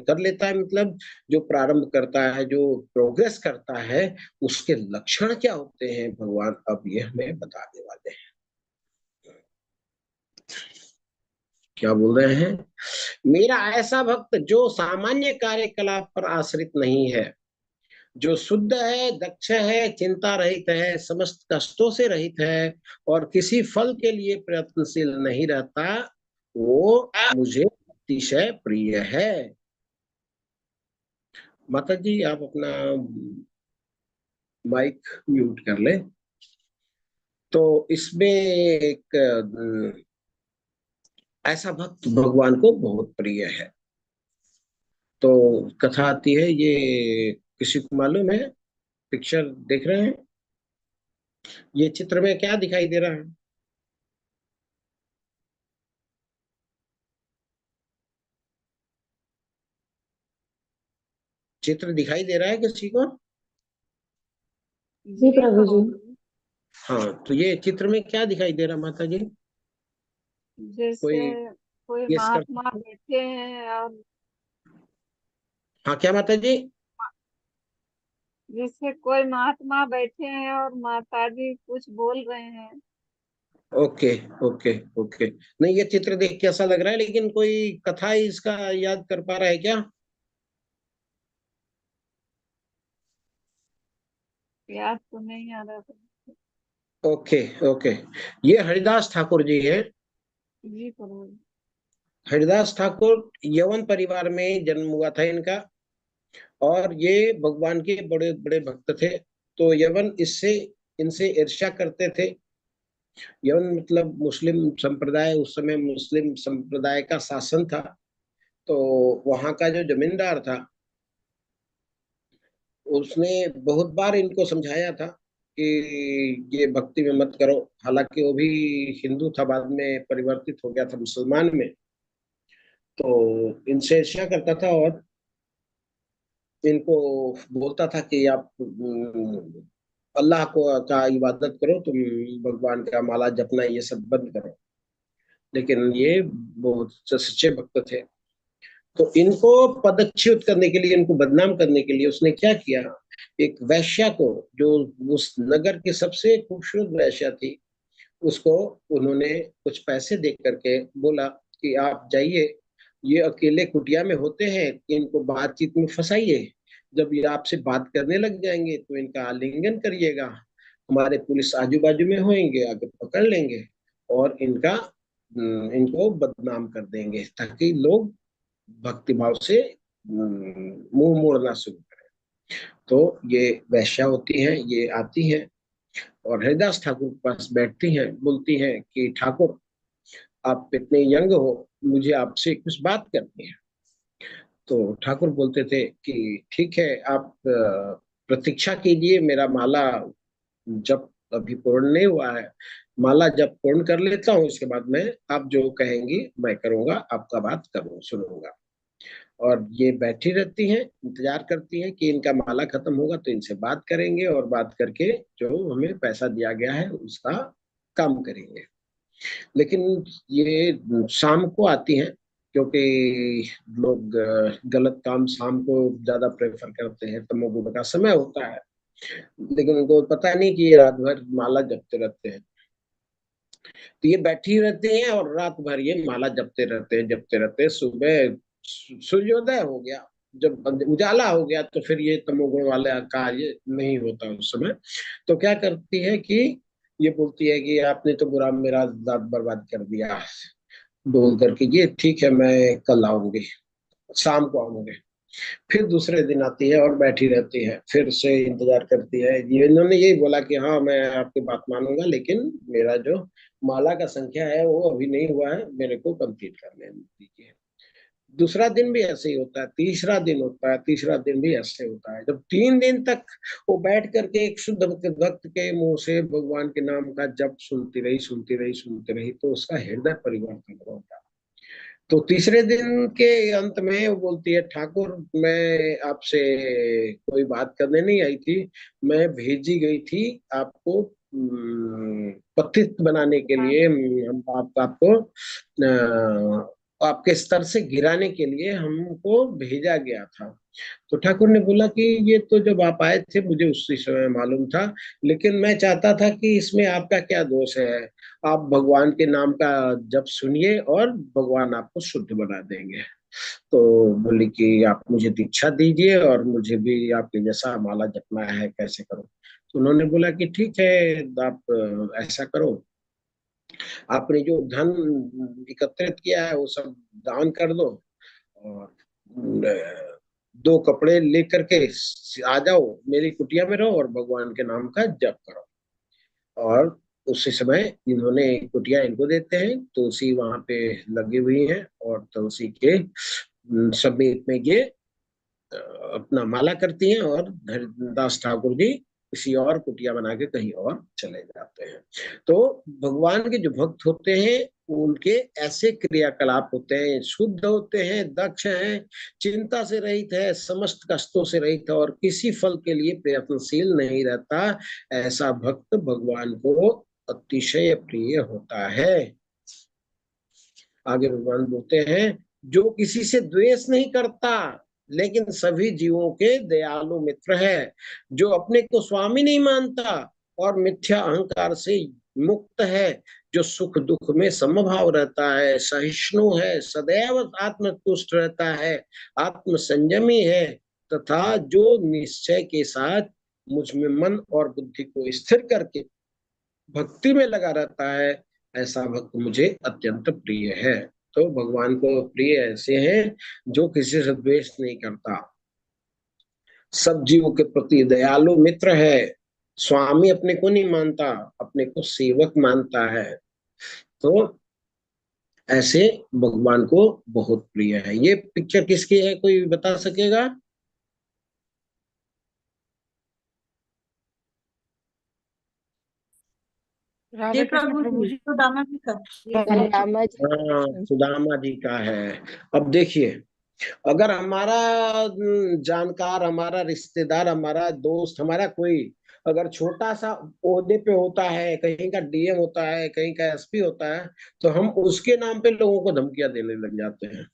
कर लेता है मतलब जो प्रारंभ करता है, जो प्रोग्रेस करता है, उसके लक्षण क्या होते हैं भगवान अब ये हमें बताने वाले हैं। क्या बोल रहे हैं, मेरा ऐसा भक्त जो सामान्य कार्यकलाप पर आश्रित नहीं है, जो शुद्ध है, दक्ष है, चिंता रहित है, समस्त कष्टों से रहित है और किसी फल के लिए प्रयत्नशील नहीं रहता, वो मुझे अतिशय प्रिय है। माता जी आप अपना माइक म्यूट कर ले। तो इसमें एक ऐसा भक्त भगवान को बहुत प्रिय है। तो कथा आती है, ये किसी को मालूम है? पिक्चर देख रहे हैं, ये चित्र में क्या दिखाई दे रहा है? चित्र दिखाई दे रहा है किसी को? जी प्रभु जी। हाँ, तो ये चित्र में क्या दिखाई दे रहा है माता जी? जैसे कोई कोई गेस कर? महात्मा बैठे हैं और हाँ, क्या माता जी? जैसे कोई महात्मा बैठे हैं और माता जी कुछ बोल रहे हैं। Okay, okay, okay. नहीं, ये चित्र देख के ऐसा लग रहा है, लेकिन कोई कथा इसका याद कर पा रहा है क्या? याद तो नहीं आ रहा था। Okay, okay. ये हरिदास ठाकुर जी हैं। जी प्रभु। हरिदास ठाकुर यवन परिवार में जन्म हुआ था इनका, और ये भगवान के बड़े बड़े भक्त थे। तो यवन इससे इनसे ईर्ष्या करते थे। यवन मतलब मुस्लिम संप्रदाय, उस समय मुस्लिम संप्रदाय का शासन था। तो वहां का जो जमींदार था, उसने बहुत बार इनको समझाया था कि ये भक्ति में मत करो। हालांकि वो भी हिंदू था, बाद में परिवर्तित हो गया था मुसलमान में। तो इनसे ईर्ष्या करता था और इनको बोलता था कि आप अल्लाह को का इबादत करो, तुम भगवान का माला जपना ये सब बंद करो। लेकिन ये बहुत सच्चे भक्त थे। तो इनको पदच्युत करने के लिए, इनको बदनाम करने के लिए उसने क्या किया, एक वैश्या को, जो उस नगर की सबसे खूबसूरत वैश्या थी, उसको उन्होंने कुछ पैसे दे करके बोला कि आप जाइए, ये अकेले कुटिया में होते हैं, इनको बातचीत में फंसाइए। जब ये आपसे बात करने लग जाएंगे तो इनका आलिंगन करिएगा, हमारे पुलिस आजू बाजू में होंगे, आगे पकड़ लेंगे और इनको बदनाम कर देंगे, ताकि लोग भक्तिभाव से मुंह मोड़ना शुरू करें। तो ये वैश्या होती हैं, ये आती हैं और हरिदास ठाकुर के पास बैठती हैं, बोलती हैं कि ठाकुर आप इतने यंग हो, मुझे आपसे कुछ बात करनी है। तो ठाकुर बोलते थे कि ठीक है, आप प्रतीक्षा कीजिए, मेरा माला जब अभी पूर्ण नहीं हुआ है, माला जब पूर्ण कर लेता हूँ इसके बाद मैं, आप जो कहेंगी मैं करूंगा, आपका बात करूँ सुनूंगा। और ये बैठी रहती हैं, इंतजार करती हैं कि इनका माला खत्म होगा तो इनसे बात करेंगे, और बात करके जो हमें पैसा दिया गया है उसका काम करेंगे। लेकिन ये शाम को आती हैं, क्योंकि लोग गलत काम शाम को ज्यादा प्रेफर करते हैं, तमोगुण का समय होता है। लेकिन उनको पता नहीं कि ये रात भर माला जपते रहते हैं। तो ये बैठी रहते हैं और रात भर ये माला जपते रहते हैं, जपते रहते हैं। सुबह सूर्योदय हो गया, जब उजाला हो गया, तो फिर ये तमोगुण वाले कार्य नहीं होता उस समय। तो क्या करती है कि ये बोलती है कि आपने तो बुरा मेरा रात बर्बाद कर दिया, बोल करके ये ठीक है मैं कल आऊंगी, शाम को आऊंगी। फिर दूसरे दिन आती है और बैठी रहती है, फिर से इंतजार करती है। ये इन्होंने यही बोला कि हाँ मैं आपकी बात मानूंगा, लेकिन मेरा जो माला का संख्या है वो अभी नहीं हुआ है, मेरे को कंप्लीट करने दीजिए। दूसरा दिन भी ऐसे ही होता है, तीसरा दिन होता है, तीसरा दिन भी ऐसे होता है। जब 3 दिन तक वो बैठ करके एक शुद्ध भक्त के मुंह से भगवान के नाम का जप सुनती रही, सुनती रही, सुनती रही, तो उसका हृदय परिवर्तन होगा। तो तीसरे दिन के अंत में वो बोलती है, ठाकुर मैं आपसे कोई बात करने नहीं आई थी, मैं भेजी गई थी आपको पतित बनाने के हाँ। लिए। हम आपको आपके स्तर से गिराने के लिए हमको भेजा गया था। तो ठाकुर ने बोला कि ये तो जब आप आए थे मुझे उसी समय मालूम था, लेकिन मैं चाहता था कि इसमें आपका क्या दोष है। आप भगवान के नाम का जप सुनिए और भगवान आपको शुद्ध बना देंगे। तो बोली कि आप मुझे दीक्षा दीजिए और मुझे भी आपके जैसा माला जपना है, कैसे करूं। तो उन्होंने बोला कि ठीक है, आप ऐसा करो, आपने जो धन एकत्रित किया है वो सब दान कर दो, और 2 कपड़े लेकर के आ जाओ, मेरी कुटिया में रहो और भगवान के नाम का जप करो। और उसी समय इन्होंने कुटिया इनको देते हैं, तुलसी वहां पे लगी हुई है, और तुलसी के समीप में ये अपना माला करती हैं, और धरदास ठाकुर जी किसी और कुटिया बना के कहीं और चले जाते हैं। तो भगवान के जो भक्त होते हैं उनके ऐसे क्रियाकलाप होते हैं, शुद्ध होते हैं, दक्ष हैं, चिंता से रहित है, समस्त कष्टों से रहित है, और किसी फल के लिए प्रयत्नशील नहीं रहता। ऐसा भक्त भगवान को अतिशय प्रिय होता है। आगे भगवान बोलते हैं, जो किसी से द्वेष नहीं करता लेकिन सभी जीवों के दयालु मित्र है, जो अपने को स्वामी नहीं मानता और मिथ्या अहंकार से मुक्त है, जो सुख दुख में समभाव रहता है, सहिष्णु है, सदैव आत्मतुष्ट रहता है, आत्म संयमी है, तथा जो निश्चय के साथ मुझ में मन और बुद्धि को स्थिर करके भक्ति में लगा रहता है, ऐसा भक्त मुझे अत्यंत प्रिय है। तो भगवान को प्रिय ऐसे हैं जो किसी से द्वेष नहीं करता, सब जीवों के प्रति दयालु मित्र है, स्वामी अपने को नहीं मानता, अपने को सेवक मानता है। तो ऐसे भगवान को बहुत प्रिय है। ये पिक्चर किसकी है, कोई बता सकेगा? जी राधा कृष्ण प्रभु प्रभु जी, जी। सुदामा जी का। ये रामा जी हाँ, कृष्ण। सुदामा जी का है। अब देखिए, अगर हमारा जानकार, हमारा रिश्तेदार, हमारा दोस्त, हमारा कोई अगर छोटा सा ओहदे पे होता है, कहीं का डीएम होता है, कहीं का एसपी होता है, तो हम उसके नाम पे लोगों को धमकियां देने लग जाते हैं।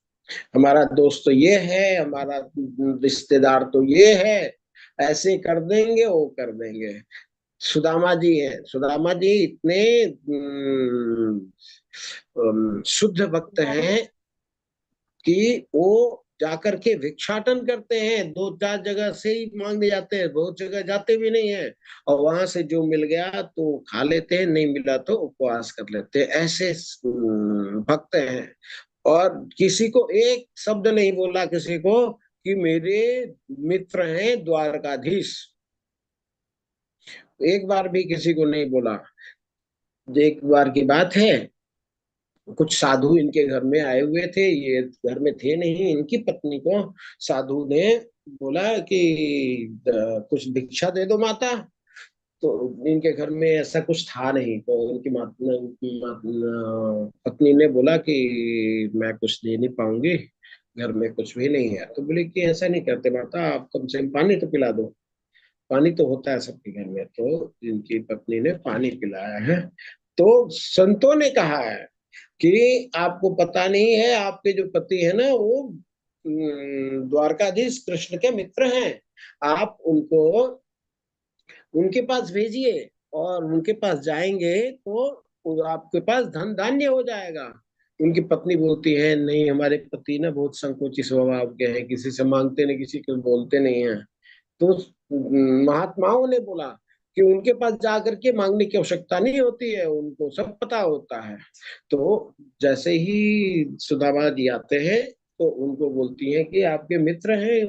हमारा दोस्त तो ये है, हमारा रिश्तेदार तो ये है, ऐसे कर देंगे, वो कर देंगे। सुदामा जी हैं, सुदामा जी इतने शुद्ध भक्त हैं कि वो जाकर के भिक्षाटन करते हैं, 2-4 जगह से ही मांगने जाते हैं, बहुत जगह जाते भी नहीं है, और वहां से जो मिल गया तो खा लेते हैं, नहीं मिला तो उपवास कर लेते हैं। ऐसे भक्त हैं। और किसी को एक शब्द नहीं बोला किसी को कि मेरे मित्र हैं द्वारकाधीश, एक बार भी किसी को नहीं बोला। एक बार की बात है, कुछ साधु इनके घर में आए हुए थे, ये घर में थे नहीं, इनकी पत्नी को साधु ने बोला कि कुछ भिक्षा दे दो माता। तो इनके घर में ऐसा कुछ था नहीं, तो इनकी पत्नी ने बोला कि मैं कुछ दे नहीं पाऊंगी, घर में कुछ भी नहीं है। तो बोले कि ऐसा नहीं करते माता, आप कम से कम पानी तो पिला दो, पानी तो होता है सबके घर में। तो इनकी पत्नी ने पानी पिलाया है। तो संतों ने कहा है कि आपको पता नहीं है, आपके जो पति है ना वो द्वारकाधीश कृष्ण के मित्र हैं, आप उनको उनके पास भेजिए, और उनके पास जाएंगे तो आपके पास धन धान्य हो जाएगा। उनकी पत्नी बोलती है, नहीं हमारे पति ना बहुत संकोची स्वभाव के हैं, किसी से मांगते नहीं, किसी को बोलते नहीं है। तो महात्माओं ने बोला कि उनके पास जा करके मांगने की आवश्यकता नहीं होती है, उनको सब पता होता है। तो जैसे ही सुदामा जी आते हैं तो उनको बोलती हैं कि आपके मित्र हैं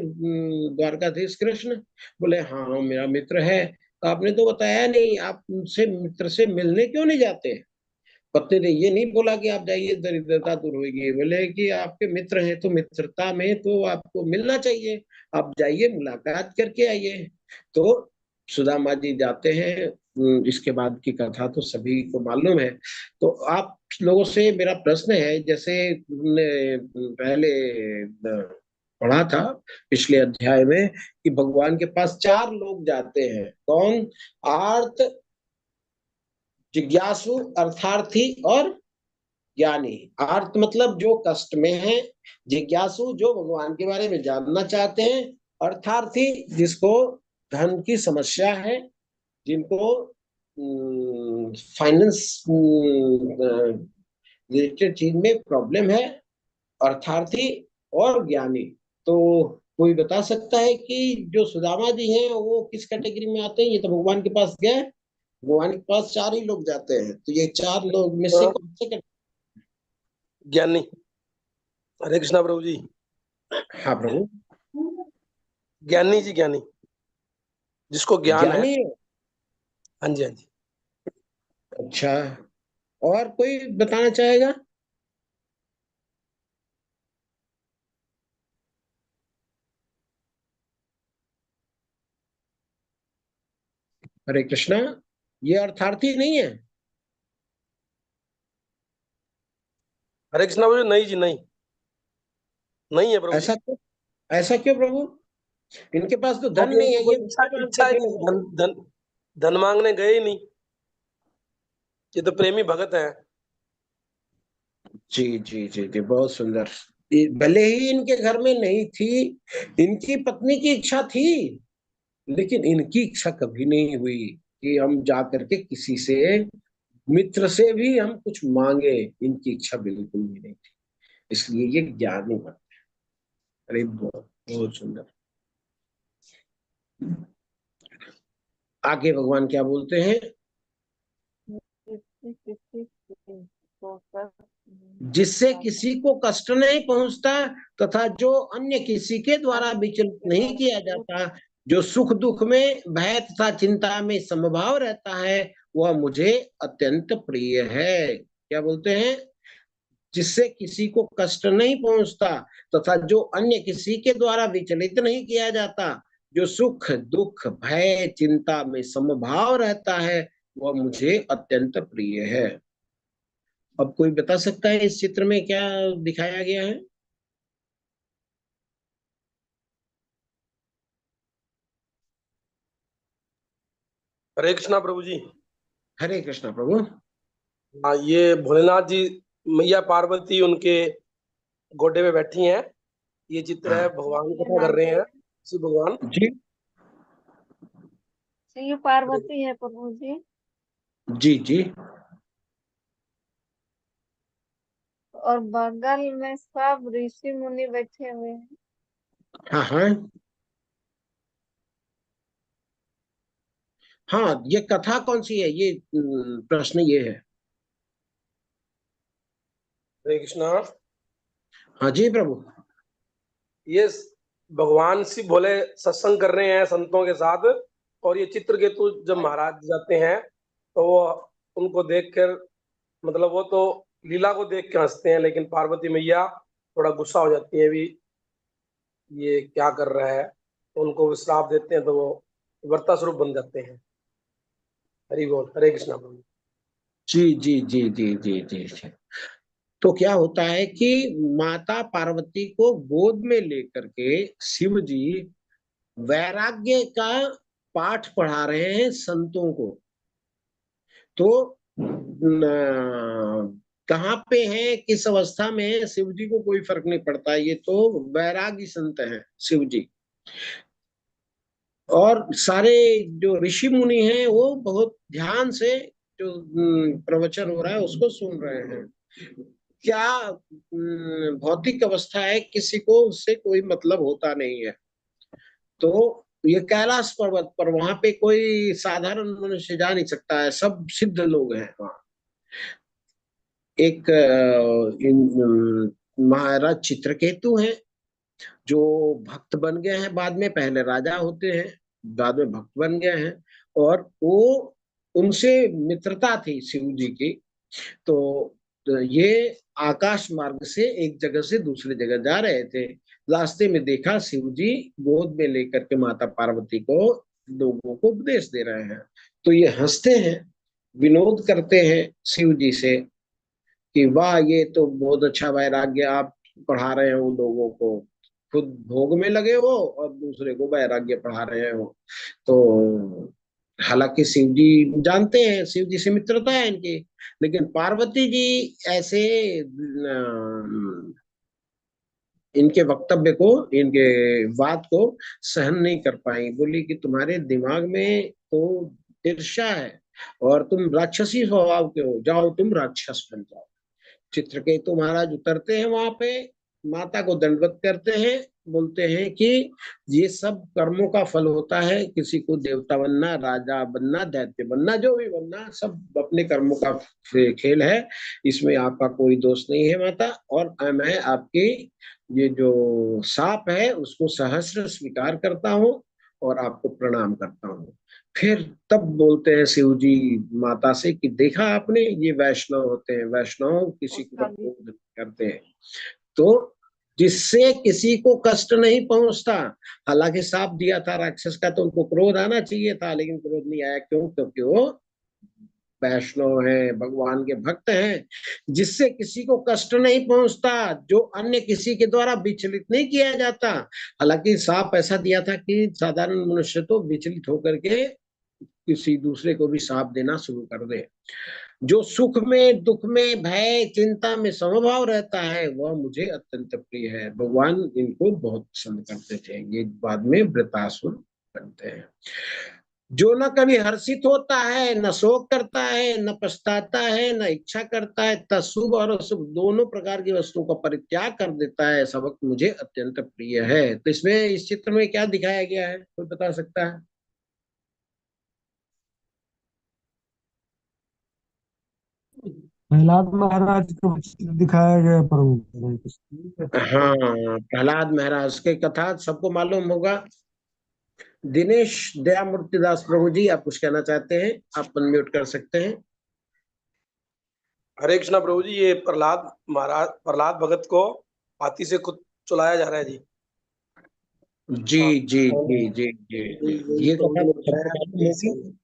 द्वारकाधीश कृष्ण। बोले हाँ हाँ मेरा मित्र है। तो आपने तो बताया नहीं, आप उनसे मित्र से मिलने क्यों नहीं जाते? पत्नी ने ये नहीं बोला कि आप जाइए दरिद्रता दूर होगी, बोले कि आपके मित्र हैं तो मित्रता में तो आपको मिलना चाहिए, आप जाइए मुलाकात करके आइए। तो सुदामा जी जाते हैं। इसके बाद की कथा तो सभी को मालूम है। तो आप लोगों से मेरा प्रश्न है, जैसे हमने पहले पढ़ा था पिछले अध्याय में कि भगवान के पास चार लोग जाते हैं। कौन? आर्त, जिज्ञासु, अर्थार्थी और ज्ञानी। आर्त मतलब जो कष्ट में है, जिज्ञासु जो भगवान के बारे में जानना चाहते हैं, अर्थार्थी जिसको धन की समस्या है, जिनको फाइनेंस रिलेटेड चीज में प्रॉब्लम है, अर्थार्थी और ज्ञानी। तो कोई बता सकता है कि जो सुदामा जी हैं वो किस कैटेगरी में आते हैं? ये तो भगवान के पास गए, भगवान के पास चार ही लोग जाते हैं, तो ये चार लोग में से कौन से ज्ञानी। हरे कृष्णा प्रभु जी। हाँ प्रभु। ज्ञानी जी, ज्ञानी जिसको ज्ञान है। ज्ञानी है। हाँ जी, हाँ जी। अच्छा, और कोई बताना चाहेगा? हरे कृष्णा, ये अर्थार्थी नहीं है? हरे कृष्णा प्रभु जी, नहीं जी, नहीं, नहीं है प्रभु जी। ऐसा क्यों? ऐसा क्यों प्रभु? इनके पास तो धन क्योंकि नहीं है, इनको ये कोई इच्छा मानते इच्छा ही थे। नहीं, धन धन धन मांगने गए ही नहीं। ये तो प्रेमी भगत है। जी जी जी जी, बहुत सुंदर। भले ही इनके घर में नहीं थी, इनकी पत्नी की इच्छा थी, लेकिन इनकी इच्छा कभी नहीं हुई कि हम जा करके किसी से, मित्र से भी हम कुछ मांगे। इनकी इच्छा बिल्कुल भी नहीं थी, इसलिए ये ज्ञानी बन। अरे बहुत बहुत सुंदर। आगे भगवान क्या बोलते हैं? जिससे किसी को कष्ट नहीं पहुंचता तथा जो अन्य किसी के द्वारा विचलित नहीं किया जाता, जो सुख दुख में भय तथा चिंता में समभाव रहता है, वह मुझे अत्यंत प्रिय है। क्या बोलते हैं? जिससे किसी को कष्ट नहीं पहुंचता तथा जो अन्य किसी के द्वारा विचलित नहीं किया जाता, जो सुख दुख भय चिंता में समभाव रहता है, वह मुझे अत्यंत प्रिय है। अब कोई बता सकता है इस चित्र में क्या दिखाया गया है? हरे कृष्णा प्रभु जी। हरे कृष्णा प्रभु। हाँ, ये भोलेनाथ जी, मैया पार्वती उनके गोडे पे बैठी हैं। ये चित्र है, हाँ भगवान की कथा कर रहे हैं, शिव भगवान। जी शिव पार्वती है प्रभु जी। जी जी। और बगल में सब ऋषि मुनि बैठे हुए हैं। हाँ हाँ हाँ, ये कथा कौन सी है, ये प्रश्न ये है। हरे कृष्णा। हाँ जी प्रभु। ये भगवान शिव भोले सत्संग कर रहे हैं संतों के साथ। और ये चित्रकेतु जब महाराज जाते हैं तो वो उनको देखकर, मतलब वो तो लीला को देख के हंसते हैं, लेकिन पार्वती मैया थोड़ा गुस्सा हो जाती है भी, ये क्या कर रहा है। तो उनको विश्राप देते हैं, तो वो वर्ता स्वरूप बन जाते हैं। हरि बोल, हरे कृष्णा प्रभु। जी जी जी जी जी जी जी। तो क्या होता है कि माता पार्वती को गोद में लेकर के शिव जी वैराग्य का पाठ पढ़ा रहे हैं संतों को। तो कहाँ पे है, किस अवस्था में है, शिव जी को कोई फर्क नहीं पड़ता, ये तो वैरागी संत हैं शिव जी। और सारे जो ऋषि मुनि हैं वो बहुत ध्यान से जो प्रवचन हो रहा है उसको सुन रहे हैं। क्या भौतिक अवस्था है, किसी को उससे कोई मतलब होता नहीं है। तो तो ये कैलाश पर्वत पर, वहां पे कोई साधारण मनुष्य जा नहीं सकता है, सब सिद्ध लोग हैं वहाँ। एक महाराज चित्रकेतु हैं, जो भक्त बन गए हैं बाद में, पहले राजा होते हैं, बाद में भक्त बन गए हैं। और वो, उनसे मित्रता थी शिव जी की। तो ये आकाश मार्ग से एक जगह से दूसरी जगह जा रहे थे। रास्ते में देखा शिव जी गोद में लेकर के माता पार्वती को लोगों को उपदेश दे रहे हैं। तो ये हंसते हैं, विनोद करते हैं शिव जी से कि वाह, ये तो बहुत अच्छा वैराग्य आप पढ़ा रहे हो लोगों को, खुद भोग में लगे हो और दूसरे को वैराग्य पढ़ा रहे हो। तो हालांकि शिव जी जानते हैं, शिव जी से मित्रता है इनकी, लेकिन पार्वती जी ऐसे इनके वक्तव्य को, इनके बात को सहन नहीं कर पाई। बोली कि तुम्हारे दिमाग में तो ईर्ष्या है और तुम राक्षसी स्वभाव के हो, जाओ तुम राक्षस बन जाओ। चित्रकेतु महाराज उतरते हैं वहां पे, माता को दंडवत करते हैं, बोलते हैं कि ये सब कर्मों का फल होता है, किसी को देवता बनना, राजा बनना, दैत्य बनना, जो भी बनना, सब अपने कर्मों का खेल है, इसमें आपका कोई दोष नहीं है माता। और मैं आपकी ये जो साप है उसको सहस्र स्वीकार करता हूँ और आपको प्रणाम करता हूँ। फिर तब बोलते हैं शिव जी माता से कि देखा आपने, ये वैष्णव होते हैं, वैष्णव किसी को उसका भी क्रोध नहीं करते हैं। तो जिससे किसी को कष्ट नहीं पहुंचता। हालांकि साप दिया था राक्षस का, तो उनको क्रोध आना चाहिए था, लेकिन क्रोध नहीं आया। क्यों? क्योंकि वो वैष्णव है, भगवान के भक्त हैं, जिससे किसी को कष्ट नहीं पहुंचता, जो अन्य किसी के द्वारा विचलित नहीं किया जाता। हालांकि साप ऐसा दिया था कि साधारण मनुष्य तो विचलित होकर के किसी दूसरे को भी साप देना शुरू कर दे। जो सुख में, दुख में, भय, चिंता में समभाव रहता है, वह मुझे अत्यंत प्रिय है। भगवान इनको बहुत पसंद करते थे। ये बाद में वृतासुर बनते हैं। जो न कभी हर्षित होता है, न शोक करता है, न पछताता है, न इच्छा करता है, तथा शुभ और अशुभ दोनों प्रकार की वस्तुओं का परित्याग कर देता है, ऐसा भक्त मुझे अत्यंत प्रिय है। तो इसमें, इस चित्र में क्या दिखाया गया है, कोई बता सकता है? प्रहलाद महाराज को दिखाया गया प्रभु। हाँ, प्रहलाद महाराज की कथा सबको मालूम होगा। दिनेश दयामूर्तिदास प्रभु जी, आप कुछ कहना चाहते हैं? आप अनम्यूट कर सकते हैं। हरे कृष्णा प्रभु जी, ये प्रहलाद महाराज, प्रहलाद भगत को हाथी से खुद चलाया जा रहा है जी। जी हाँ, जी जी जी जी जी, ये कथा तो सबको मालूम होगी।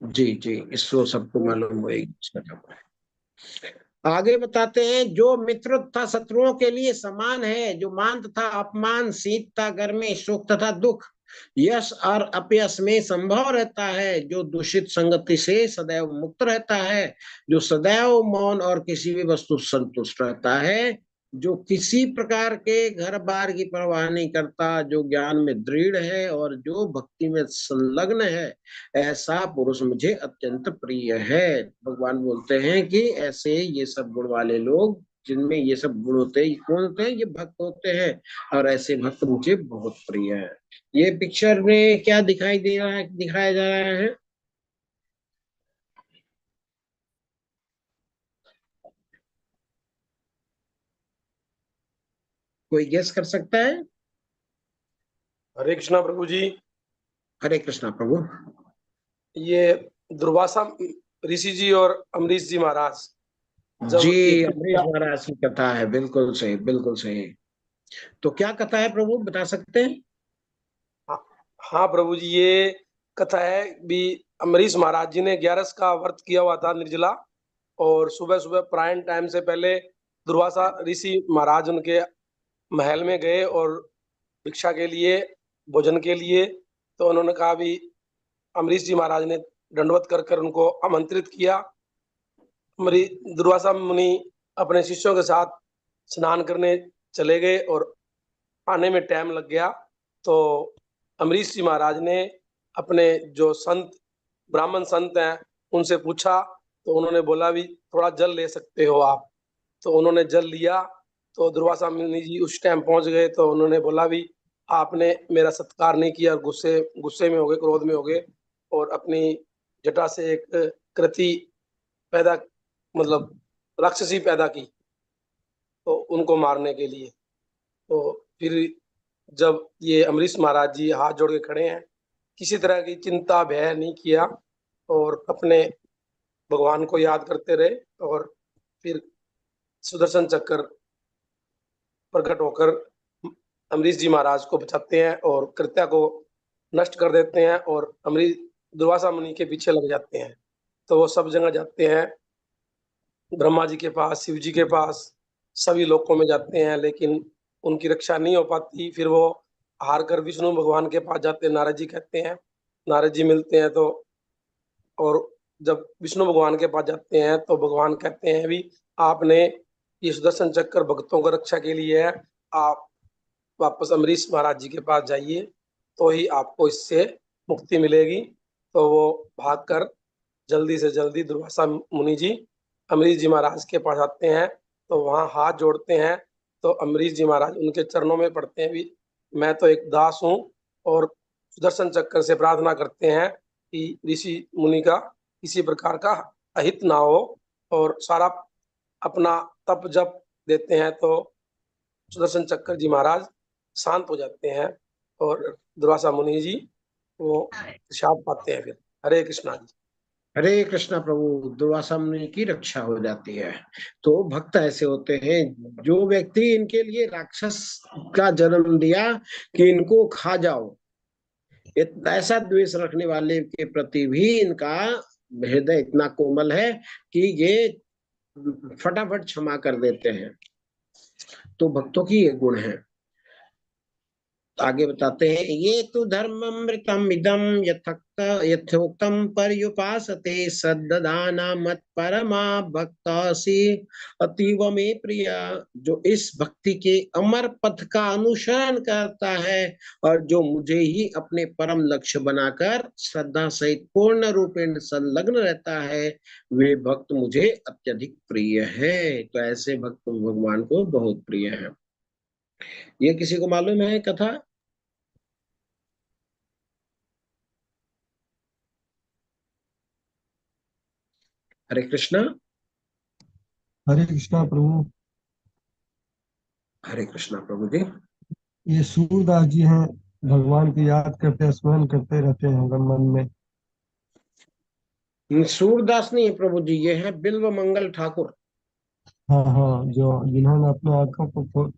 जी जी, इसको सबको मालूम होगी इस कथा को। आगे बताते हैं, जो मित्र तथा शत्रुओं के लिए समान है, जो मान तथा अपमान, शीत तथा गर्मी, सुख तथा दुख, यश और अपयश में संभव रहता है, जो दूषित संगति से सदैव मुक्त रहता है, जो सदैव मौन और किसी भी वस्तु से संतुष्ट रहता है, जो किसी प्रकार के घर बार की परवाह नहीं करता, जो ज्ञान में दृढ़ है और जो भक्ति में संलग्न है, ऐसा पुरुष मुझे अत्यंत प्रिय है। भगवान बोलते हैं कि ऐसे ये सब गुण वाले लोग, जिनमें ये सब गुण होते हैं, कौन होते हैं? ये भक्त होते हैं, और ऐसे भक्त मुझे बहुत प्रिय है। ये पिक्चर में क्या दिखाई दे रहा है, दिखाया जा रहा है? कोई गेस कर सकता है? हरे कृष्णा प्रभु जी, हरे कृष्णा प्रभु। ये दुर्वासा ऋषि जी और अमरीश जी महाराज जी, जब एक अमरीश महाराज की कथा है, बिल्कुल सही, बिल्कुल सही। तो क्या कथा है प्रभु, बता सकते हैं? हाँ, हाँ प्रभु जी, ये कथा है भी, अमरीश महाराज जी ने 11 का व्रत किया हुआ था निर्जला, और सुबह सुबह प्रायण टाइम से पहले दुर्वासा ऋषि महाराज उनके महल में गए और भिक्षा के लिए, भोजन के लिए। तो उन्होंने कहा भी, अमरीश जी महाराज ने दंडवत कर कर उनको आमंत्रित किया। दुर्वासा मुनि अपने शिष्यों के साथ स्नान करने चले गए और आने में टाइम लग गया। तो अमरीश जी महाराज ने अपने जो संत, ब्राह्मण संत हैं, उनसे पूछा। तो उन्होंने बोला भी थोड़ा जल ले सकते हो आप। तो उन्होंने जल लिया। तो दुर्वासा मुनि जी उस टाइम पहुंच गए। तो उन्होंने बोला भी आपने मेरा सत्कार नहीं किया, गुस्से गुस्से में हो गए, क्रोध में हो गए और अपनी जटा से एक कृति पैदा, मतलब राक्षसी पैदा की, तो उनको मारने के लिए। तो फिर जब ये अम्बरीश महाराज जी हाथ जोड़ के खड़े हैं, किसी तरह की चिंता भय नहीं किया और अपने भगवान को याद करते रहे, और फिर सुदर्शन चक्र प्रकट होकर अम्बरीश जी महाराज को बचाते हैं और कृत्या को नष्ट कर देते हैं, और अम्बरीश दुर्वासा मुनि के पीछे लग जाते हैं। तो वो सब जगह जाते हैं, ब्रह्मा जी के पास, शिव जी के पास, सभी लोकों में जाते हैं, लेकिन उनकी रक्षा नहीं हो पाती। फिर वो हार कर विष्णु भगवान के पास जाते हैं, नारद जी कहते हैं, नारद जी मिलते हैं तो, और जब विष्णु भगवान के पास जाते हैं तो भगवान कहते हैं भी आपने ये सुदर्शन चक्र भक्तों की रक्षा के लिए है, आप वापस अम्बरीश महाराज जी के पास जाइए तो ही आपको इससे मुक्ति मिलेगी। तो वो भागकर जल्दी से जल्दी दुर्वासा मुनि जी अम्बरीश जी महाराज के पास आते हैं, तो वहाँ हाथ जोड़ते हैं। तो अम्बरीश जी महाराज उनके चरणों में पड़ते हैं भी मैं तो एक दास हूँ, और सुदर्शन चक्र से प्रार्थना करते हैं कि ऋषि मुनि का किसी प्रकार का अहित ना हो, और सारा अपना तप जप देते हैं। तो सुदर्शन चक्र जी महाराज शांत हो जाते हैं और दुर्वासा मुनि जी वो शाप पाते हैं। फिर हरे कृष्णा जी। हरे कृष्णा प्रभु। दुर्वासा मुनि की रक्षा हो जाती है। तो भक्त ऐसे होते हैं, जो व्यक्ति इनके लिए राक्षस का जन्म दिया कि इनको खा जाओ, ऐसा द्वेष रखने वाले के प्रति भी इनका हृदय इतना कोमल है कि ये फटाफट क्षमा कर देते हैं। तो भक्तों की ये गुण है। आगे बताते हैं, ये तो धर्ममृतम इदम यथोक्तम पर्युपासते सद्ददाना मत परमा भक्तासी अतीव में प्रिया। जो इस भक्ति के अमर पथ का अनुसरण करता है और जो मुझे ही अपने परम लक्ष्य बनाकर श्रद्धा सहित पूर्ण रूपेण संलग्न रहता है, वे भक्त मुझे अत्यधिक प्रिय है। तो ऐसे भक्त भगवान को बहुत प्रिय है। ये किसी को मालूम है कथा? हरे कृष्णा। हरे कृष्णा प्रभु। हरे कृष्णा प्रभु जी। ये सूरदास जी हैं, भगवान की याद करते स्मरण करते रहते हैं मन में। सूरदास नहीं है प्रभु जी, ये है बिल्व मंगल ठाकुर। हाँ हाँ, जो जिन्होंने अपने आंखों को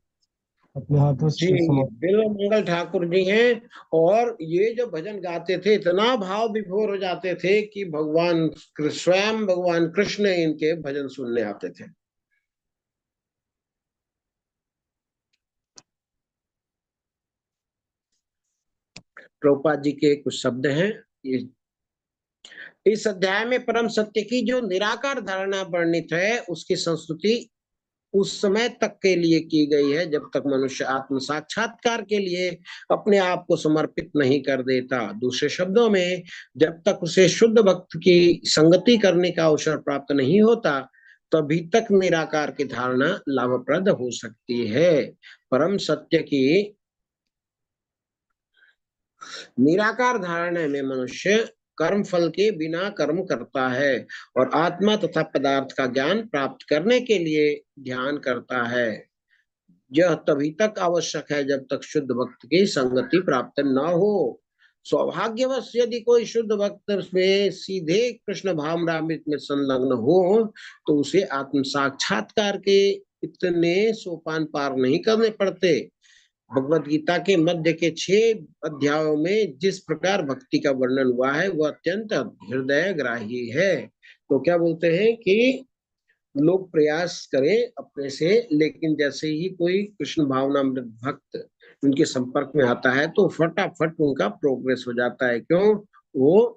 अपने हाथों जी, से बिल्व मंगल ठाकुर जी हैं। और ये जो भजन गाते थे, इतना भाव विभोर हो जाते थे कि भगवान स्वयं भगवान कृष्ण इनके भजन सुनने आते थे। प्रभुपाद जी के कुछ शब्द हैं। इस अध्याय में परम सत्य की जो निराकार धारणा वर्णित है, उसकी संस्तुति उस समय तक के लिए की गई है जब तक मनुष्य आत्म साक्षात्कार के लिए अपने आप को समर्पित नहीं कर देता। दूसरे शब्दों में, जब तक उसे शुद्ध भक्त की संगति करने का अवसर प्राप्त नहीं होता, तभी तक निराकार की धारणा लाभप्रद हो सकती है। परम सत्य की निराकार धारणा में मनुष्य कर्म फल के बिना कर्म करता है और आत्मा तथा पदार्थ का ज्ञान प्राप्त करने के लिए ध्यान करता है। यह तभी तक आवश्यक है जब तक शुद्ध भक्त की संगति प्राप्त न हो। सौभाग्यवश यदि कोई शुद्ध भक्त में सीधे कृष्ण भावनामृत में संलग्न हो, तो उसे आत्म साक्षात्कार के इतने सोपान पार नहीं करने पड़ते। भगवत गीता के मध्य के 6 अध्यायों में जिस प्रकार भक्ति का वर्णन हुआ है, वह अत्यंत हृदय ग्राही है। तो क्या बोलते हैं कि लोग प्रयास करें अपने से, लेकिन जैसे ही कोई कृष्ण भावनामृत भक्त उनके संपर्क में आता है तो फटाफट उनका प्रोग्रेस हो जाता है। क्यों? वो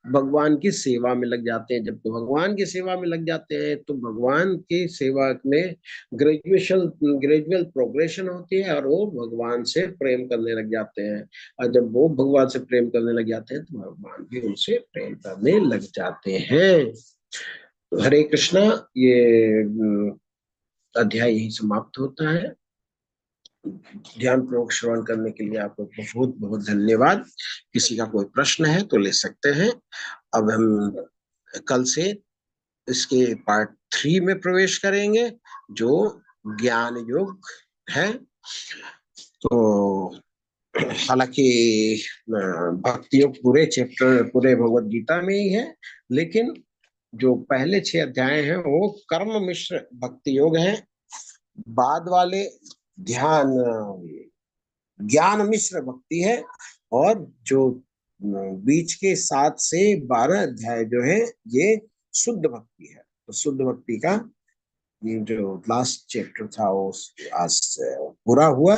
भगवान की सेवा में लग जाते हैं। जब तो भगवान की सेवा में लग जाते हैं तो भगवान की सेवा में ग्रेजुअल प्रोग्रेशन होती है और वो भगवान से प्रेम करने लग जाते हैं। और जब वो भगवान से प्रेम करने लग जाते हैं तो भगवान भी उनसे प्रेम करने लग जाते हैं। तो हरे कृष्णा। ये अध्याय यही समाप्त होता है। ध्यान पूर्वक श्रवण करने के लिए आपको बहुत बहुत धन्यवाद। किसी का कोई प्रश्न है तो ले सकते हैं। अब हम कल से इसके पार्ट 3 में प्रवेश करेंगे, जो ज्ञान योग है। तो हालांकि भक्ति योग पूरे चैप्टर, पूरे भगवत गीता में ही है, लेकिन जो पहले 6 अध्याय हैं वो कर्म मिश्र भक्ति योग है। बाद वाले ध्यान ज्ञान मिश्र भक्ति है। और जो बीच के 7 से 12 अध्याय जो है ये शुद्ध भक्ति है। तो शुद्ध भक्ति का जो लास्ट चैप्टर था वो आज पूरा हुआ।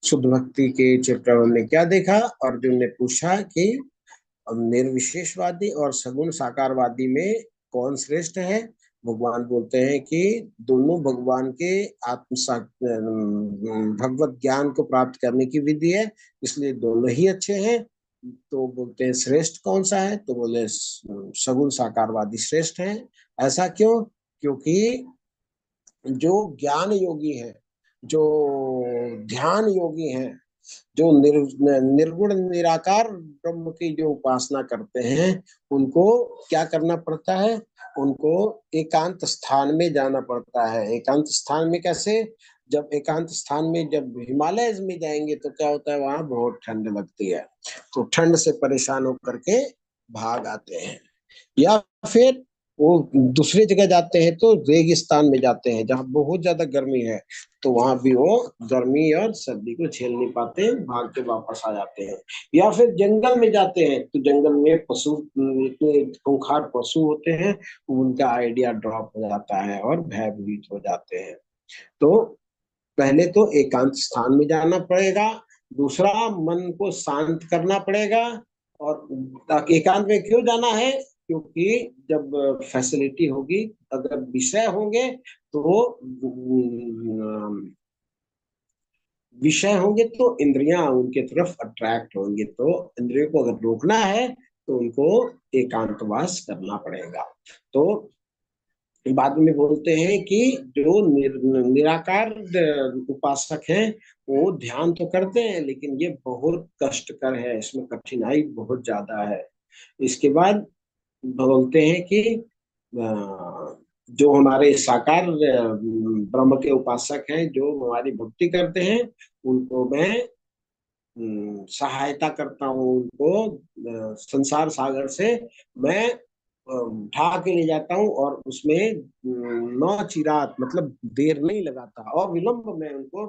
शुद्ध भक्ति के चैप्टर में हमने क्या देखा? अर्जुन ने पूछा कि निर्विशेषवादी और सगुण साकारवादी में कौन श्रेष्ठ है? भगवान बोलते हैं कि दोनों भगवान के भगवत ज्ञान को प्राप्त करने की विधि है, इसलिए दोनों ही अच्छे हैं। तो बोलते हैं श्रेष्ठ कौन सा है? तो बोले सगुण साकारवादी श्रेष्ठ है। ऐसा क्यों? क्योंकि जो ज्ञान योगी है, जो ध्यान योगी हैं, जो निर्गुण निराकार ब्रह्म की जो उपासना करते हैं, उनको क्या करना पड़ता है? उनको एकांत स्थान में जाना पड़ता है। एकांत स्थान में कैसे? जब एकांत स्थान में जब हिमालय में जाएंगे तो क्या होता है, वहां बहुत ठंड लगती है, तो ठंड से परेशान होकर के भाग आते हैं। या फिर वो दूसरी जगह जाते हैं तो रेगिस्तान में जाते हैं जहाँ बहुत ज्यादा गर्मी है, तो वहां भी वो गर्मी और सर्दी को झेल नहीं पाते, भाग के वापस आ जाते हैं। या फिर जंगल में जाते हैं तो जंगल में पशु, इतने खूंखार पशु होते हैं, उनका आइडिया ड्रॉप हो जाता है और भयभीत हो जाते हैं। तो पहले तो एकांत स्थान में जाना पड़ेगा, दूसरा मन को शांत करना पड़ेगा। और एकांत में क्यों जाना है? क्योंकि जब फैसिलिटी होगी, अगर विषय होंगे तो विषय होंगे तो इंद्रियां उनके तरफ अट्रैक्ट होंगे, तो इंद्रियों को अगर रोकना है तो उनको एकांतवास करना पड़ेगा। तो बाद में बोलते हैं कि जो निराकार उपासक हैं वो ध्यान तो करते हैं, लेकिन ये बहुत कष्टकर है, इसमें कठिनाई बहुत ज्यादा है। इसके बाद बोलते हैं कि जो हमारे साकार ब्रह्म के उपासक हैं, जो हमारी भक्ति करते हैं, उनको मैं सहायता करता हूँ। उनको संसार सागर से मैं उठा के ले जाता हूँ और उसमें नौचिरात मतलब देर नहीं लगाता, और विलंब में उनको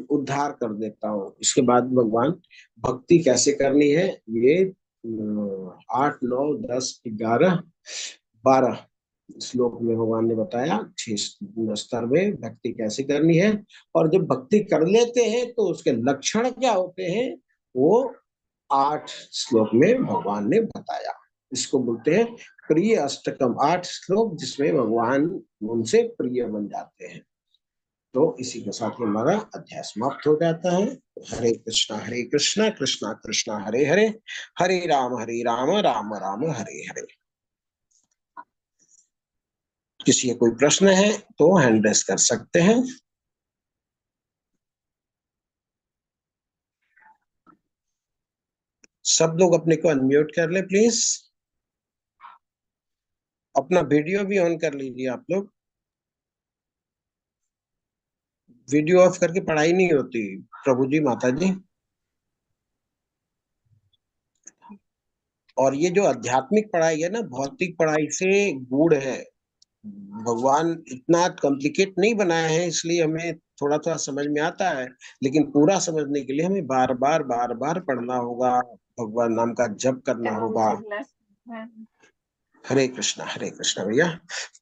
उद्धार कर देता हूँ। इसके बाद भगवान भक्ति कैसे करनी है, ये 8, 9, 10, 11, 12 श्लोक में भगवान ने बताया। 6 स्तर में भक्ति कैसे करनी है, और जब भक्ति कर लेते हैं तो उसके लक्षण क्या होते हैं, वो 8 श्लोक में भगवान ने बताया। इसको बोलते हैं प्रिय अष्टकम, 8 श्लोक जिसमें भगवान उनसे प्रिय बन जाते हैं। तो इसी के साथ हमारा अध्याय समाप्त हो जाता है। हरे कृष्णा कृष्णा कृष्णा हरे हरे, हरे राम राम राम हरे हरे। किसी का कोई प्रश्न है तो हैंड रेस कर सकते हैं। सब लोग अपने को अनम्यूट कर ले प्लीज। अपना वीडियो भी ऑन कर लीजिए आप लोग। वीडियो ऑफ करके पढ़ाई नहीं होती प्रभु जी, माता जी। और ये जो आध्यात्मिक पढ़ाई है ना, भौतिक पढ़ाई से गूढ़ है। भगवान इतना कॉम्प्लिकेट नहीं बनाया है, इसलिए हमें थोड़ा थोड़ा समझ में आता है, लेकिन पूरा समझने के लिए हमें बार बार पढ़ना होगा, भगवान नाम का जप करना होगा। हरे कृष्णा भैया।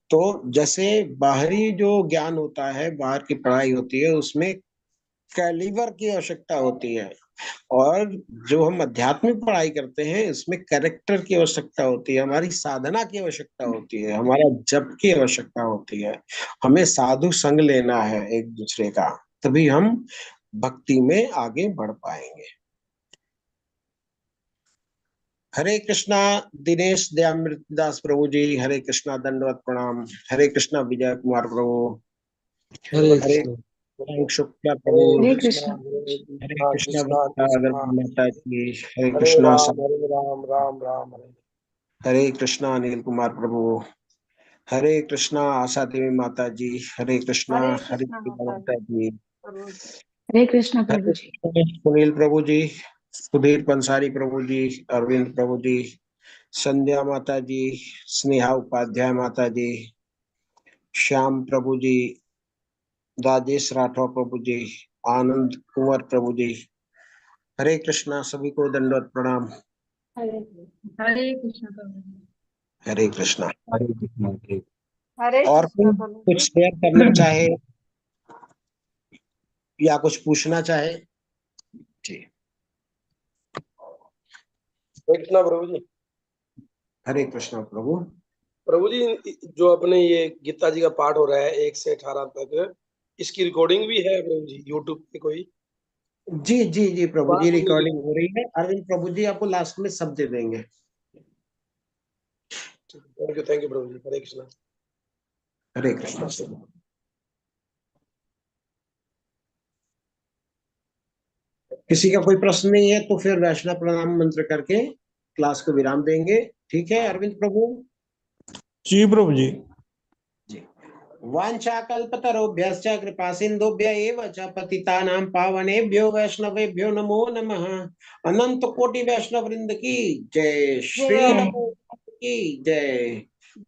तो जैसे बाहरी जो ज्ञान होता है, बाहर की पढ़ाई होती है, उसमें कैलिबर की आवश्यकता होती है, और जो हम आध्यात्मिक पढ़ाई करते हैं इसमें कैरेक्टर की आवश्यकता होती है, हमारी साधना की आवश्यकता होती है, हमारा जप की आवश्यकता होती है। हमें साधु संग लेना है एक दूसरे का, तभी हम भक्ति में आगे बढ़ पाएंगे। हरे कृष्णा दिनेश दयामृत दास प्रभु जी, हरे कृष्णा दंडवत प्रणाम। हरे कृष्णा विजय कुमार प्रभु, हरे हरे कृष्ण। शुक्ला प्रभु। हरे कृष्ण। हरे कृष्णा कृष्णा कृष्णा माता जी। हरे हरे कृष्णा राम राम राम हरे। हरे कृष्णा अनिल कुमार प्रभु। हरे कृष्णा आशा देवी माता जी। हरे कृष्णा हरे हरे कृष्ण माता जी। प्रभु जी। हरे कृष्ण प्रभु हरे जी। कृष्णा सुनील प्रभु जी। सुधीर पंसारी प्रभु जी। अरविंद प्रभु जी। संध्या माता जी। स्नेहा उपाध्याय माता जी। श्याम प्रभु जी। राजेश राठौर प्रभु जी। आनंद कुंवर प्रभु जी। हरे कृष्णा सभी को दंडवत प्रणाम। हरे कृष्ण प्रभु जी। हरे कृष्णा। हरे कृष्णा। हरे और कृष्ण कोई प्रभु कुछ जी। शेयर करना चाहे या कुछ पूछना चाहे जी। हरे कृष्णा प्रभु जी। हरे कृष्णा प्रभु। प्रभु जी जो अपने ये गीता जी का पाठ हो रहा है 1 से 18 तक, इसकी रिकॉर्डिंग भी है प्रभु जी यूट्यूब पे कोई? जी जी जी प्रभु जी बात नहीं रिकॉर्डिंग है। हो रही है। अरविंद प्रभु जी आपको लास्ट में सब दे देंगे। थैंक यू प्रभु जी। हरे कृष्णा। हरे कृष्णा। किसी का कोई प्रश्न नहीं है तो फिर वैष्णव प्रणाम मंत्र करके क्लास को विराम देंगे। ठीक है अरविंद प्रभु जी प्रभु जी। जी। वांछा कल्पतरुभ्यश्च कृपा सिंधुभ्य एव च पतितानां पावनेभ्यो वैष्णवेभ्यो नमो नमः। अनंत कोटि वैष्णव वृंद की जय। श्रील की जय।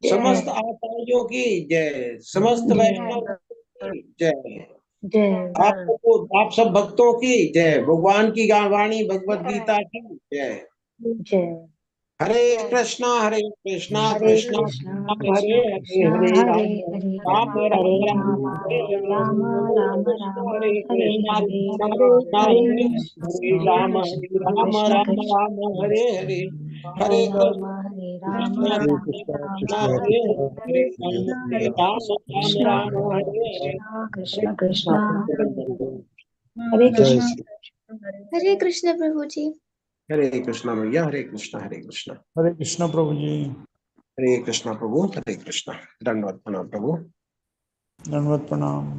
समस्त आचार्यों की जय। समस्त वैष्णव की जय। आपको आप सब भक्तों की जय। भगवान की वाणी भगवत गीता की जय। हरे कृष्णा कृष्णा हरे कृष्णा हरे हरे हरे राम राम राम राम हरे हरे कृष्णा कृष्णा हरे हरे राम राम राम हरे हरे हरे कृष्णा हरे कृष्णा कृष्णा कृष्णा हरे कृष्णा हरे हरे राम राम हरे हरे हरे कृष्णा जय श्री हरे कृष्ण प्रभु जी। हरे कृष्णा भैया। हरे कृष्णा हरे कृष्णा। हरे कृष्णा प्रभु जी। हरे कृष्णा प्रभु। हरे कृष्णा। दंडवत प्रणाम प्रभु। दंडवत प्रणाम।